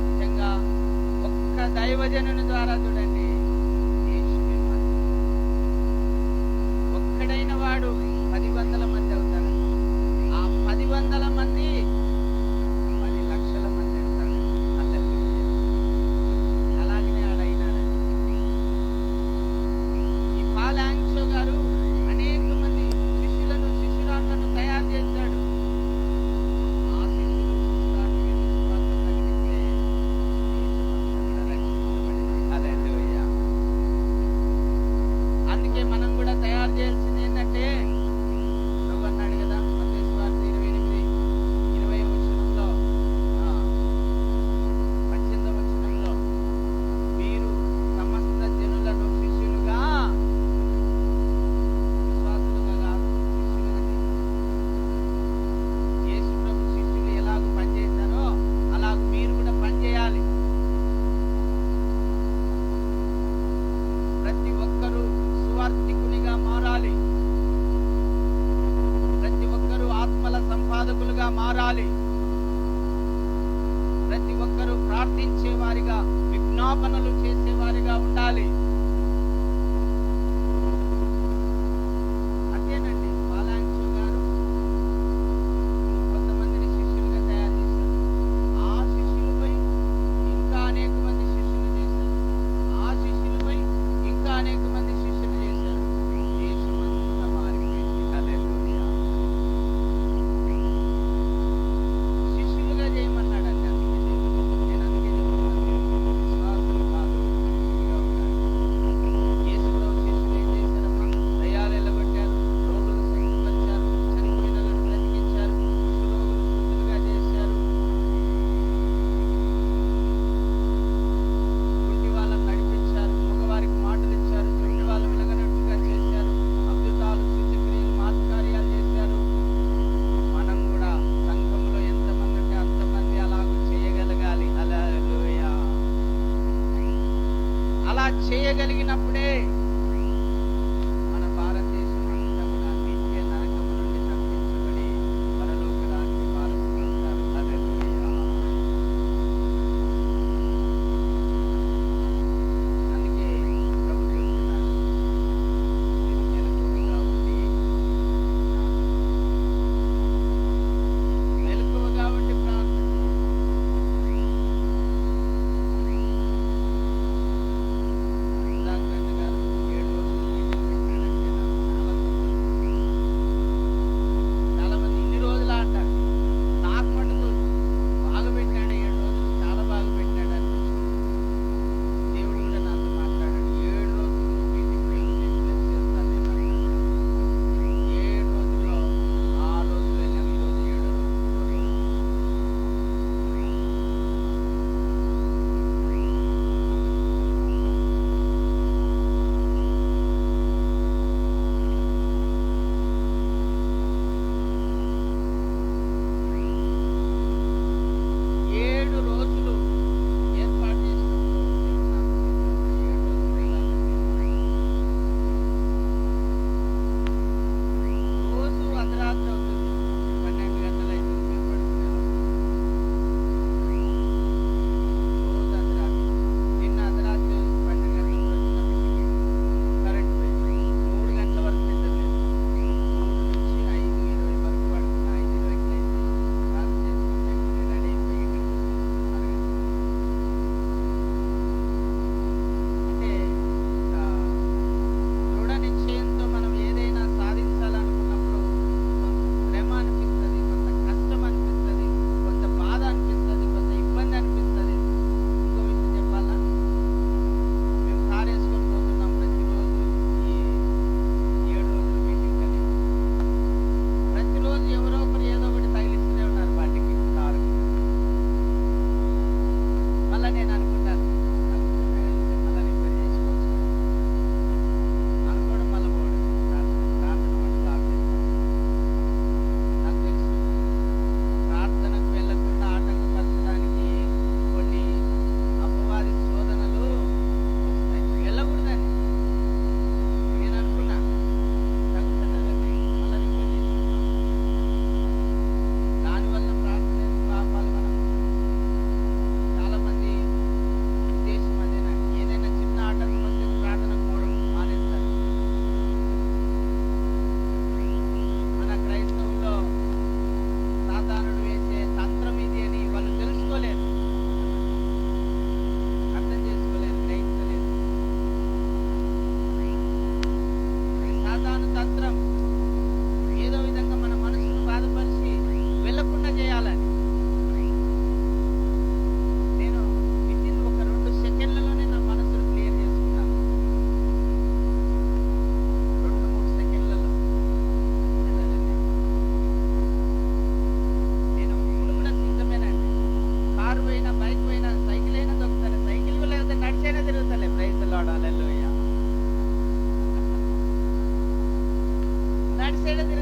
నిజంగా ఒక్క దైవజనుని ద్వారా చూడండి దేశమే మార్చింది. ఒక్కడైన వాడు 10,000 మంది అవుతాడు. ఆ 10,000 మంది 10 లక్షల మంది అవుతాడు. హల్లెలూయా. అలాగనే ఆడైనాడండి. ఈ పాల్ యాంగ్చో గారు అనేక మంది శిష్యులను శిష్యురాళ్లను తయారు చేశాడు. ఆ శిష్యులు శిష్యురాళ్లు విశ్వాసం ప్రకటిస్తే దేశమంతా కూడా రక్షించబడింది. హల్లెలూయా. అందుకే మనం కూడా తయారు చేయాల్సింది ఏంటంటే ప్రభు అన్నాడు కదా మత్తయి సువార్త 28:20 వచనంలో, 18వ వచనంలో, మీరు సమస్త జనులను శిష్యులుగా, విశ్వాసులుగా కాదు శిష్యులుగా చేయండి. యేసు ప్రభు శిష్యులు ఎలాగ పనిచేశారో అలాగ మీరు కూడా పనిచేయాలి. ప్రతి ఒక్కరూ సువార్థికునిగా మారాలి. ప్రతి ఒక్కరూ ఆత్మల సంపాదకులుగా మారాలి. ప్రతి ఒక్కరూ ప్రార్థించేవారిగా, విజ్ఞాపనలు చేసేవారిగా ఉండాలి. అంతేనండి. పాల్ యాంగ్చో గారు కొంతమందిని శిష్యులుగా తయారు చేశారు. ఆ శిష్యులపై ఇంకా అనేక మంది శిష్యులు చేశారు. ఆ శిష్యులపై ఇంకా అనేక మంది శిష్యులు చేశారు. దేశమంతా మారిపోయింది. హల్లెలూయా. శిష్యులుగా చేయమన్నాడండి. అందుకే దేవుడు, నేను అందుకే చెప్తున్నాను, మీరు విశ్వాసులు కాదు, శిష్యులుగా ఉండాలి. యేసు ప్రభు శిష్యులు ఏం చేశారమ్మా? దయ్యాలు ఎల్లగొట్టారు, రోగులు స్వస్థపరిచారు, చనిపోయిన వాళ్ళను బ్రతికించారు, కుష్ఠరోగులు శుద్ధులుగా చేశారు, కుంటి వాళ్ళను నడిపించారు, మగవారికి మాటలు ఇచ్చారు, చెవిటి వాళ్ళు వినగనట్టుగా చేశారు, అద్భుతాలు సూచక్రియలు మహత్కార్యాలు చేశారు. మనం కూడా సంఘంలో ఎంతమంది ఉంటే అంతమంది అలాగూ చేయగలగాలి. హల్లెలూయా. అలా చేయగలిగినప్పుడే మన భారతదేశం అంతా కూడా నిత్య నరకము నుండి తప్పించబడి పరలోకానికి వారసులు అవుతారు. హల్లెలూయా. అందుకే ప్రభు చెప్తున్నాడు, మీరు మెలకువగా ఉండి ప్రార్థన చేయండి. సుధాకర్ గారు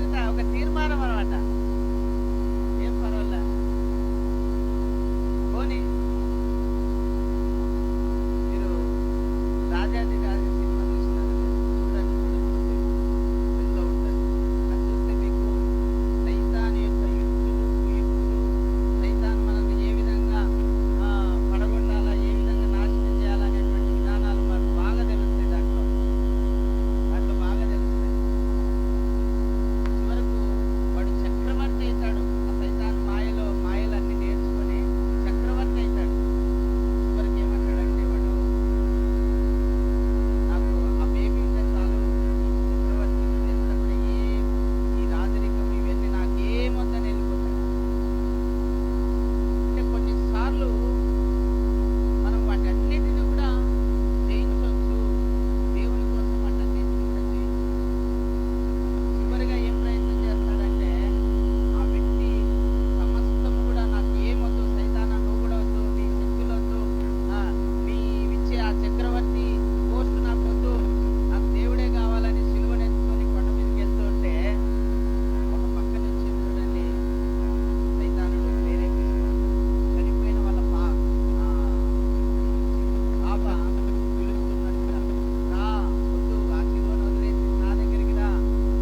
తెలుసా, ఒక తీర్మానం అనమాట. ఏం పర్వాలే పోనీ. మీరు రాజాది రాజు సినిమా చూసినారు, చూడండి, చూడకపోతే ఉంటుంది. అది చూస్తే మీకు సైతాన్ యొక్క యుక్తులు కుయుక్తులు, సైతాన్ మనల్ని ఏ విధంగా పడగొట్టాలా, ఏ విధంగా నాశనం చేయాలనేటువంటి విధానాలు మనకు బాగా తెలుస్తాయి. దాంట్లో బాగా తెలుస్తాయి. చివరకు వాడు చక్రవర్తి అవుతాడు. ఆ సైతాన్ మాయలన్నీ నేర్చుకొని చక్రవర్తి అవుతాడు. చివరికి ఏమంటాడంటే వాడు, నాకు ఆ బేబీ ఉంటే చాలు, చక్రవర్తి ఎంత కూడా ఈ రాజరికం ఇవన్నీ నాకేమొద్దని వెళ్ళిపోతాడు. అంటే కొన్నిసార్లు మనం వాటన్నిటిని కూడా జయించవచ్చు, దేవుని కోసం వాటన్నిటిని కూడా జయించవచ్చు. చివరిగా ఏం ప్రయత్నం చేస్తాడంటే, ఆ వ్యక్తి సమస్తము కూడా నాకు ఏమొద్దు, సైతానా నువ్వు కూడా వద్దు, నీ శక్తులొద్దు, నీవిచ్చే ఆ చక్రవర్తి పోస్ట్ నాకు వద్దు, నాకు దేవుడే కావాలని సిలువనెత్తుకొని కొండ మీదకి వెళ్తూ ఉంటే ఒక పక్క నుంచి చూడండి సైతానుడు ప్రేరేపిస్తూ చనిపోయిన వాళ్ళ పాప పిలుస్తున్నట్టుగా, రా వద్దు, ఆ సిలువను వదిలేసి నా దగ్గరికి రా,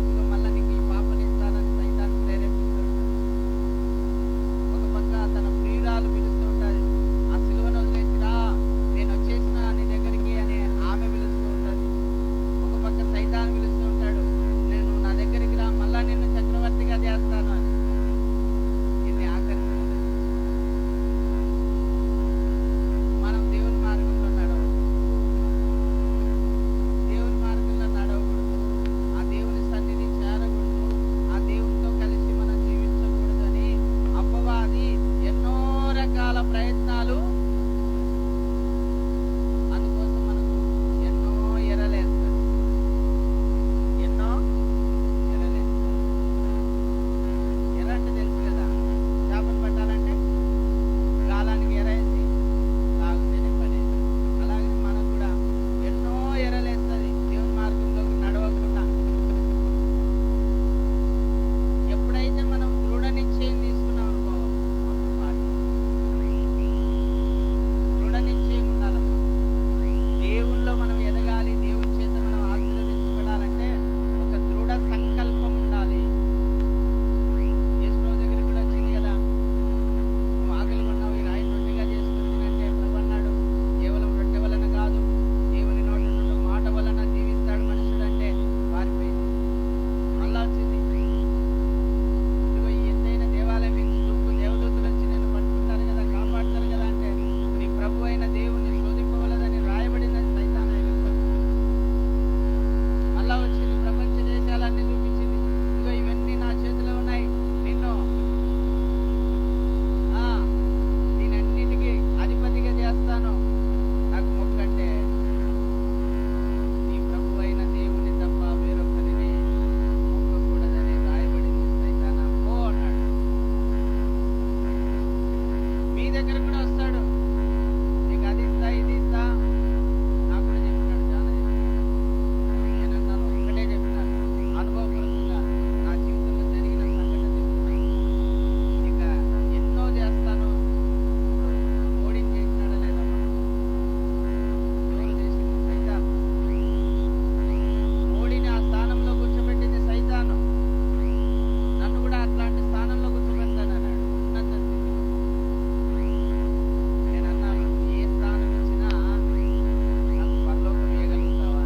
ఇదిగో మళ్ళా నీకు ఈ పాపని ఇస్తానని సైతాన్ని ప్రేరేపిస్తుంటాడు. ఒక పక్క తన ప్రియురాలు పిలుస్తూ ఉంటుంది, ఆ సిలువను వదిలేసి రా, నేను వచ్చేసిన నీ దగ్గరికి అని ఆమె పిలుస్తూ ఉంటుంది. ఒక పక్క సైతాన్ పిలుస్తూ ఉంటాడు, నేను నా దగ్గరికి రా, మళ్ళా నిన్ను చక్రవర్తిగా చేస్తాను అని. ఎన్ని ఆకర్షణలు! మనం దేవుని మార్గంలో నడవకూడదు, దేవుని మార్గంలో నడవకూడదు, ఆ దేవుని సన్నిధి చేరకూడదు, ఆ దేవునితో కలిసి మనం జీవించకూడదు అని అపవాది ఎన్నో రకాల ప్రయత్నాలు, అందుకోసం మనకు ఎన్నో ఎరలేస్తాడు. ఎన్నో ఎరలేస్తాడు. ఎర అంటే తెలుసు కదా, చేపలు పట్టాలంటే గాలానికి ఎర వేసి లాగితేనే పడేది. అలాగే మనకు కూడా ఎన్నో ఎరలేస్తుంది దేవుని మార్గంలోకి నడవకుండా. ఎప్పుడైతే మనం దృఢ నిశ్చయం తీసుకున్నాం అనుకో, అప్పుడు దృఢ నిశ్చయం ఉండాలమ్మా. దేవుల్లో మనం ఎదగాలి, దేవుని చేత మనం ఆశీర్వదించబడాలంటే ఒక దృఢ సంకల్పం ఉండాలి. యేసు దగ్గరికి కూడా వచ్చింది కదా, నువ్వు ఆకలి కొన్నావు, ఈ రాయి రొట్టెగా చేసుకుని తినంటే ప్రభు అన్నాడు, కేవలం రొట్టె వలన కాదు, దేవుని నోటి నుండి మాట వలన జీవిస్తాడు మనుషుడు అంటే పారిపోయింది. మళ్ళా వచ్చింది, ఇదిగో ఈ ఎత్తైన దేవాలయం మీకు చూపు, దేవదూతలు వచ్చి నేను పట్టుకుంటారు కదా, కాపాడుతారు కదా అంటే, నీ ప్రభు అయిన దేవుణ్ణి శోధింపవలదని రాయబడినది సైతాన్ మళ్ళా వచ్చింది, ప్రపంచ దేశాలన్నీ చూపించింది, ఇదిగో ఇవన్నీ నా చేతిలో ఉన్నాయి, నిన్ను దీనన్నిటికీ అధిపతిగా చేస్తాను, నాకు మొక్కంటే నీ ప్రభు అయిన దేవుని తప్ప వేరొకరిని మొక్కకూడదని రాయబడింది. సైతానా పో అన్నాడు. మీ దగ్గర కూడా వస్తాడు, నీకు అది ఇస్తా ఇది ఇస్తా, నాకు కూడా చెప్పినాడు చాలా చెప్పినాడు. నేనన్నాను ఒక్కటే చెప్పినాను, అనుభవపూర్వకంగా నా జీవితంలో జరిగిన సంఘటన చెప్తున్నాను. ఇక ఎన్నో చేస్తాను. మోడీని చేసినాడా లేదా? ఎవరు చేసింది? సైతాన్. మోడీని ఆ స్థానంలో కూర్చోబెట్టింది సైతాను. నన్ను కూడా అట్లాంటి స్థానంలో కూర్చోబెడతానన్నాడు, ఉన్నత స్థితిలో. నేను అన్నాను, ఏ స్థానం ఇచ్చినా నాకు పరలోకం ఇవ్వగలుగుతావా?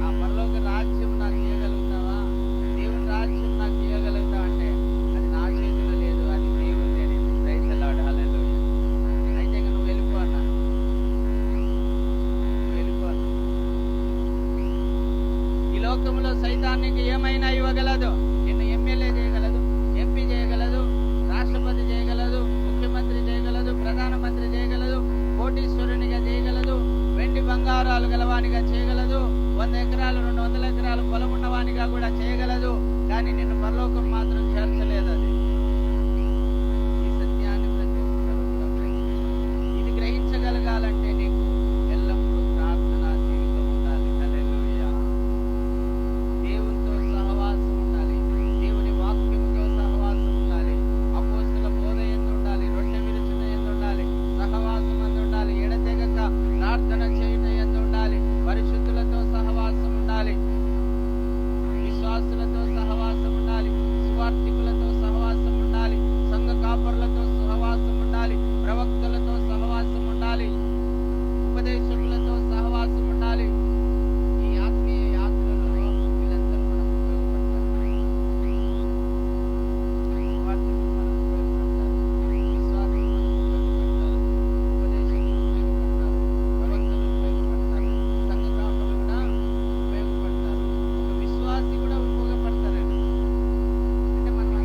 ఆ పరలోక రాజ్యం నాకు ఇవ్వగలుగుతావా? దేవుని రాజ్యం నాకు ఇవ్వగలుగుతావా అంటే, అది నా చేతిలో లేదు, అది దేవుని అనేది. ప్రైజ్ ది లార్డ్, హల్లెలూయా. అయితే ఇక నువ్వు వెళ్ళిపో అన్నాను, నువ్వు వెళ్ళిపో అన్నాను. ఈ లోకంలో సైతానికి ఏమైనా ఇవ్వగలదు. నిన్ను ఎమ్మెల్యే చేయగలదు, ఎంపీ చేయగలదు, రాష్ట్రపతి చేయగలదు, ముఖ్యమంత్రి చేయగలదు, ప్రధానమంత్రి చేయగలదు, కోటీశ్వరునిగా చేయగలదు, వెండి బంగారాలు గలవానిగా చేయగలదు, 100 ఎకరాలు 200 ఎకరాలు పొలం ఉన్నవానిగా కూడా చేయగలదు. కానీ నిన్ను పరలోకం మాత్రం చేర్చలేదు. అది ఈ సత్యాన్ని ప్రతి ఒక్కరు కూడా గ్రహించాలి. ఇది గ్రహించగలగాలంటే నీకు ఎల్లప్పుడూ ప్రార్థనా జీవితం ఉండాలి. హల్లెలూయా. దేవునితో సువార్థికులతో సహవాసం ఉండాలి, సంఘ కాపరులతో సహవాసం ఉండాలి, ప్రవక్తలతో సహవాసం ఉండాలి, ఉపదేశకులతో సహవాసం ఉండాలి. ఈ ఆత్మీయ యాత్రలో వీళ్ళందరూ మనకు ఉపయోగపడతారు. సువార్థికులు మనకు ఉపయోగపడతారు, విశ్వాసులు మనకు ఉపయోగపడతారు, ఉపదేశకులు ఉపయోగపడతారు, ప్రవక్తలు ఉపయోగపడతారు, సంఘ కాపరులు కూడా ఉపయోగపడతారు, ఒక విశ్వాసి కూడా ఉపయోగపడతారండి. అంటే మనం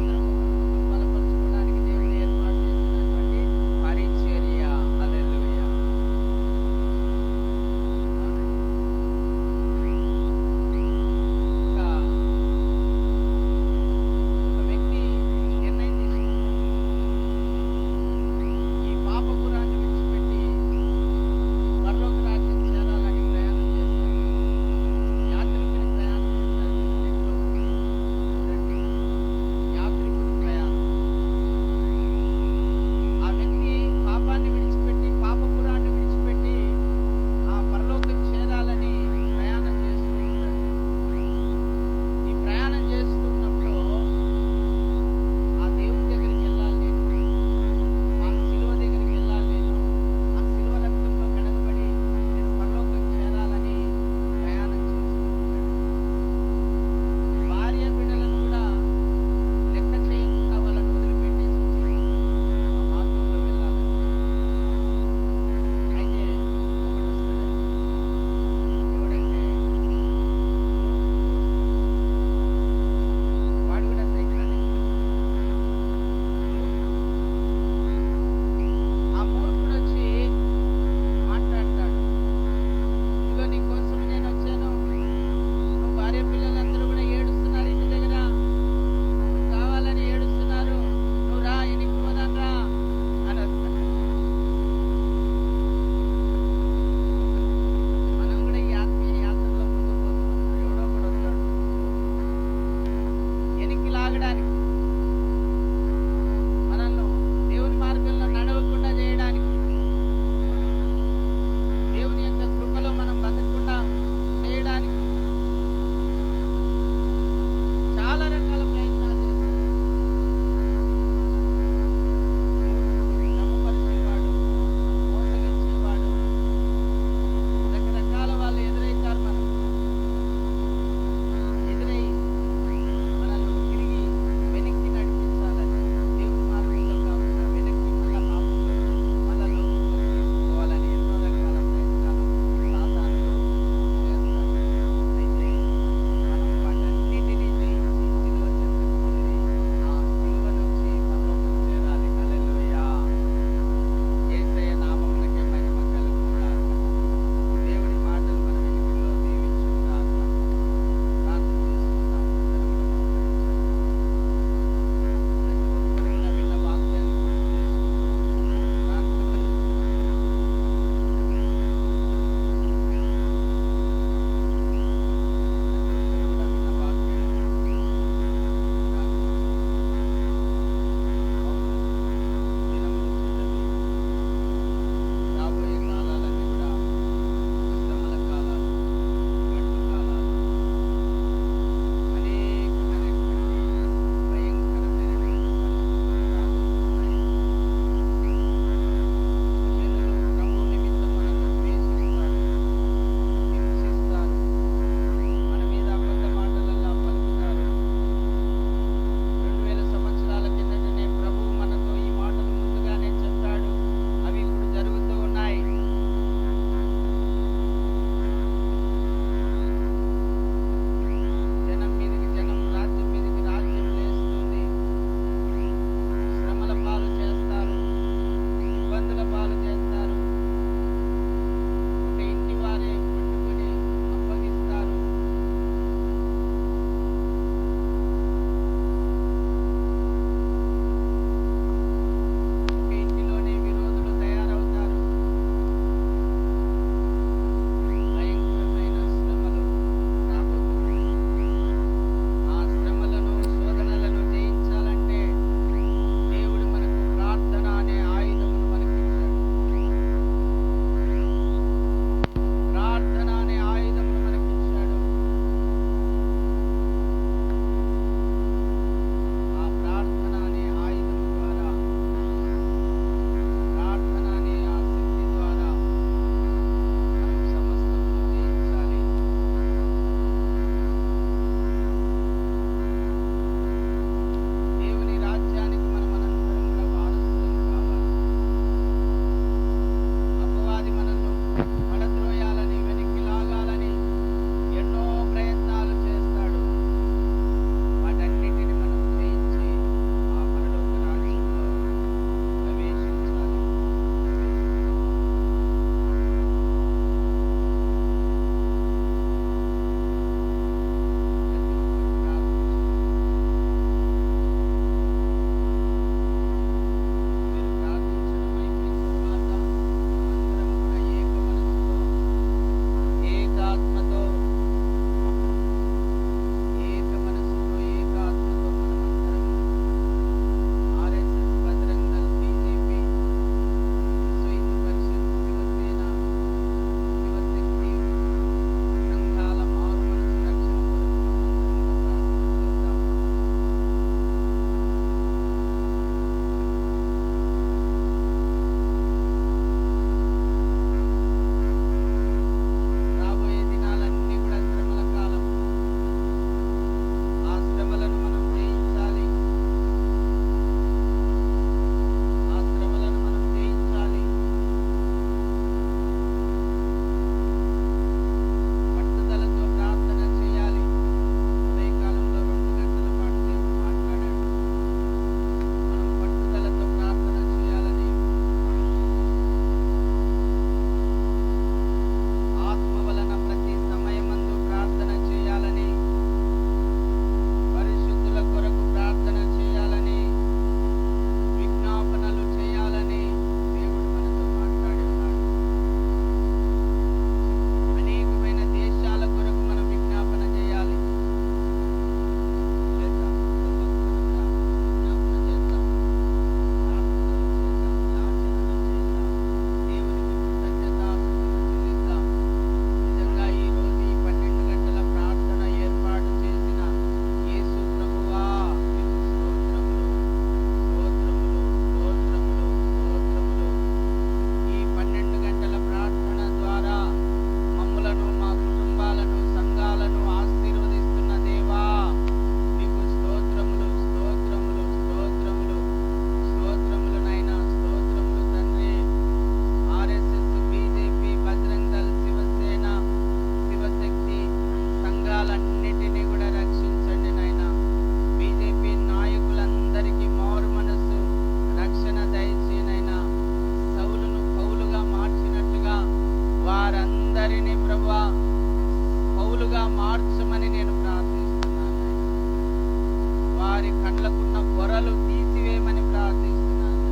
వారి కళ్ళకున్న పొరలు తీసివేయమని ప్రార్థిస్తున్నాను.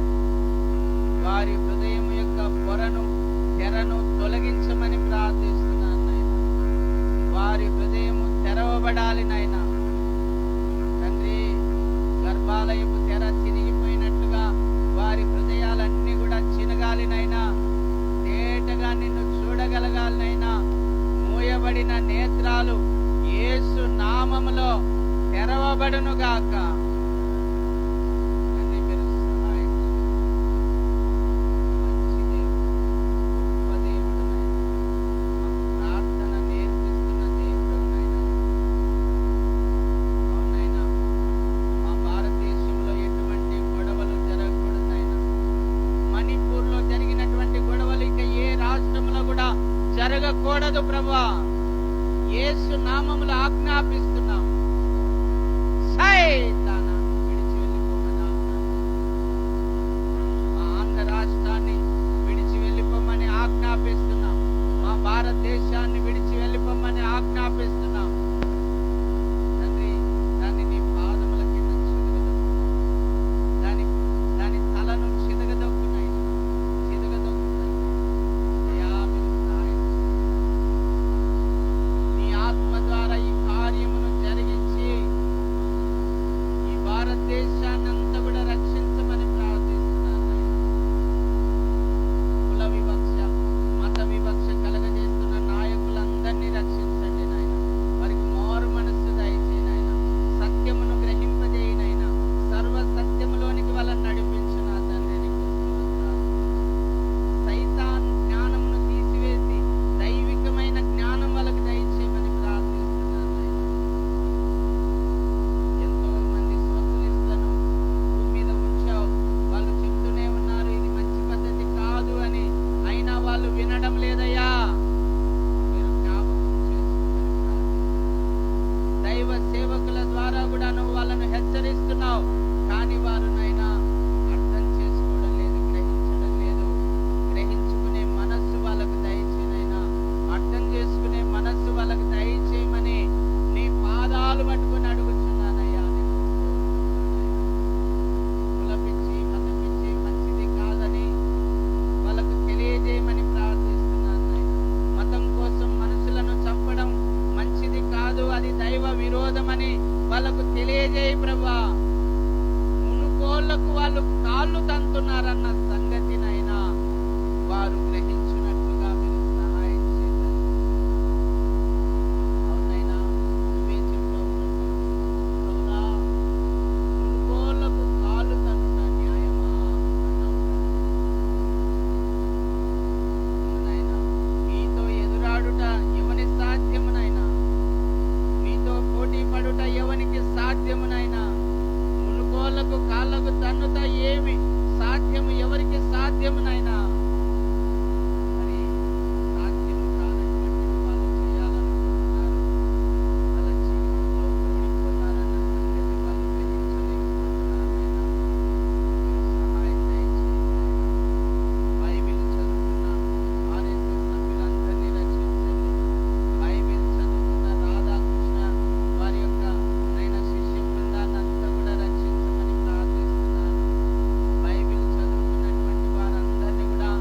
వారి హృదయం యొక్క తెరను తొలగించమని ప్రార్థిస్తున్నాను నాయన. వారి హృదయము తెరవబడాలి నాయన. తండ్రి, గర్భాలయపు తెర చినిగిపోయినట్లుగా వారి హృదయాలన్నీ కూడా చినగాలి నాయన. తేటగా నిన్ను చూడగలగాలి నాయన. మూయబడిన నేత్రాలు యేసు నామములో తెరవబడును గాక. జరగకూడదు ప్రభువా. యేసు నామములో ఆజ్ఞాపిస్తున్నాం. సైతానా విడిచి వెళ్ళిపోమని మా ఆంధ్ర రాష్ట్రాన్ని విడిచి వెళ్ళిపోమని ఆజ్ఞాపిస్తున్నాం. మా భారతదేశాన్ని విడిచి వెళ్ళిపోమని ఆజ్ఞాపిస్తున్నాం. తండ్రి, దాన్ని నీ పాదముల కింద చిదగదొక్కు. దాని తలను చిదగదొక్కునైనా ఆత్మ ద్వారా ఈ కార్యమును జరిగించి ఈ భారతదేశాన్ని అంతా కూడా రక్షించమని ప్రార్థిస్తున్నాను. కుల వివక్ష, మత వివక్ష కలగజేస్తున్న నాయకులందరినీ రక్షించండి నాయన. వారికి మారు మనస్సు దయచేయి నాయన. సత్యమును గ్రహింపజేయి నాయన. సర్వ సత్యములోనికి వాళ్ళని నడిపించు నా తండ్రి. సైతాన్ జ్ఞానమును తీసివేసి దైవికమైన జ్ఞానం వాళ్ళకి దయచేయమని వినడం లేదయ్యా. మీరు జ్ఞాపకం చేసుకోమని దైవ సేవకుల ద్వారా కూడా నువ్వు వాళ్ళను హెచ్చరిస్తున్నావు. కానీ వారు నైనా అర్థం చేసుకోవడం లేదు, గ్రహించడం లేదు. గ్రహించుకునే మనస్సు వాళ్ళకు దయచేయనైనా. అర్థం చేసుకునే మనస్సు వాళ్ళకు దయచేయమని నీ పాదాలు పట్టుకుని అడుగుతున్నానయ్యా. కులపిచ్చి మతపిచ్చి మంచిది కాదని వాళ్ళకు తెలియజేయమని ప్రార్థిస్తున్నాను. మతం కోసం మనుషులను చంపడం మంచిది కాదు, అది దైవ విరోధమని వాళ్ళకు తెలియజేయి ప్రభువా. మునుకోళ్లకు వాళ్ళు కాళ్ళు తంతున్నారన్న సంగతినైనా వారు గ్రహించినట్లుగా మీరు సహాయం చేయండి. అవునైనా నువ్వే చెప్పావు ప్రభువా, మునుకోళ్లకు కాళ్ళు తన్నుట న్యాయమా అన్నావు. మీతో ఎదురాడుట ఎవని సాధ్యమునైనా, మీతో పోటీ పడుట ఎవనికి సాధ్యమునైనా, మునుకోళ్లకు కాళ్ళకు తన్నుట ఏమి సాధ్యము ఎవరికి సాధ్యమునైనా, మరి సాధ్యము కానటువంటి వాళ్ళు చేయాలనుకుంటున్నారు. వాళ్ళ జీవితంలో ఓడిపోతారన్న సంగతి వాళ్ళు గ్రహించలేకపోతున్నారైనా సహాయం దయచేయండి. బైబిల్ చదువుతున్న ఆర్ఎస్ సభ్యులందరినీ రక్షించండి. బైబిల్ చదువుతున్న రాధాకృష్ణ వారి యొక్క శిష్య బృందాన్ని అంతా కూడా రక్షించమని ప్రార్థిస్తున్నాను. బైబిల్ చదువుతున్నటువంటి వారందరినీ కూడా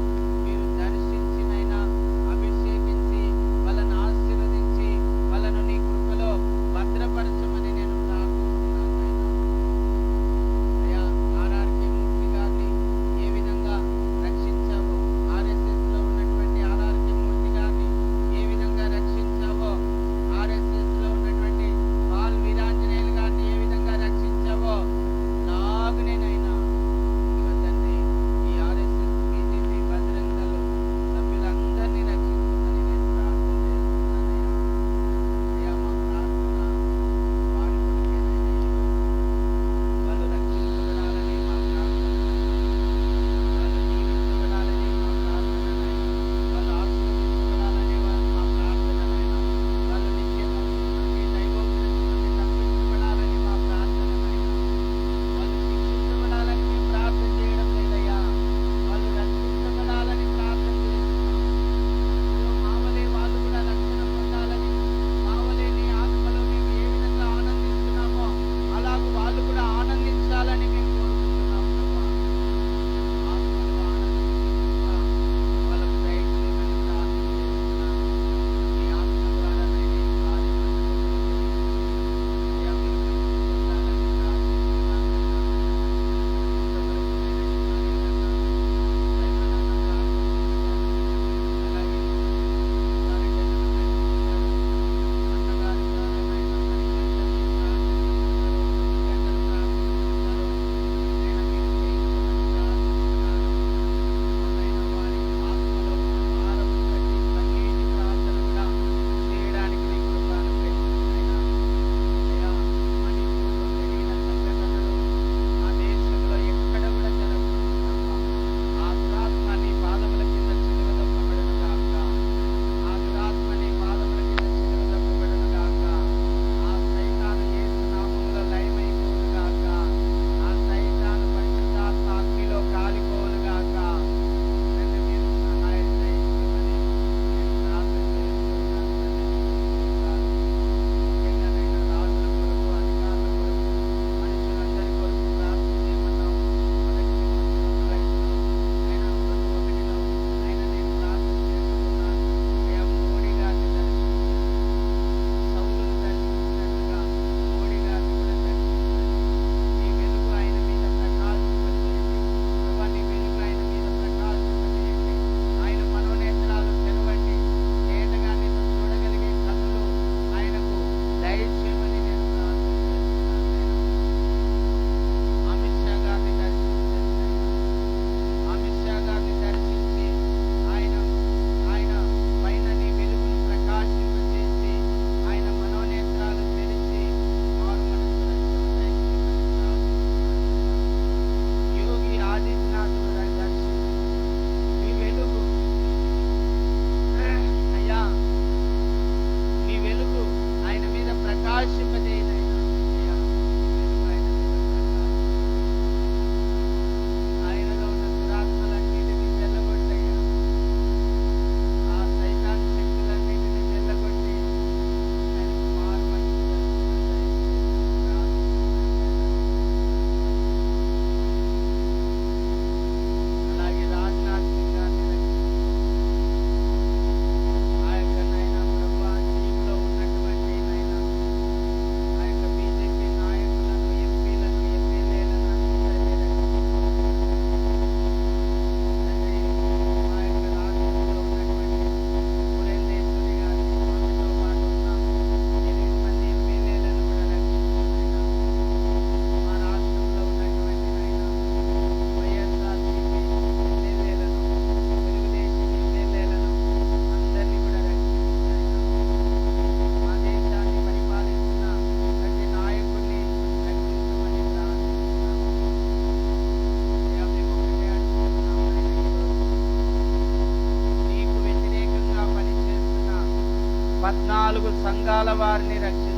14 సంఘాల వారిని రక్షించారు.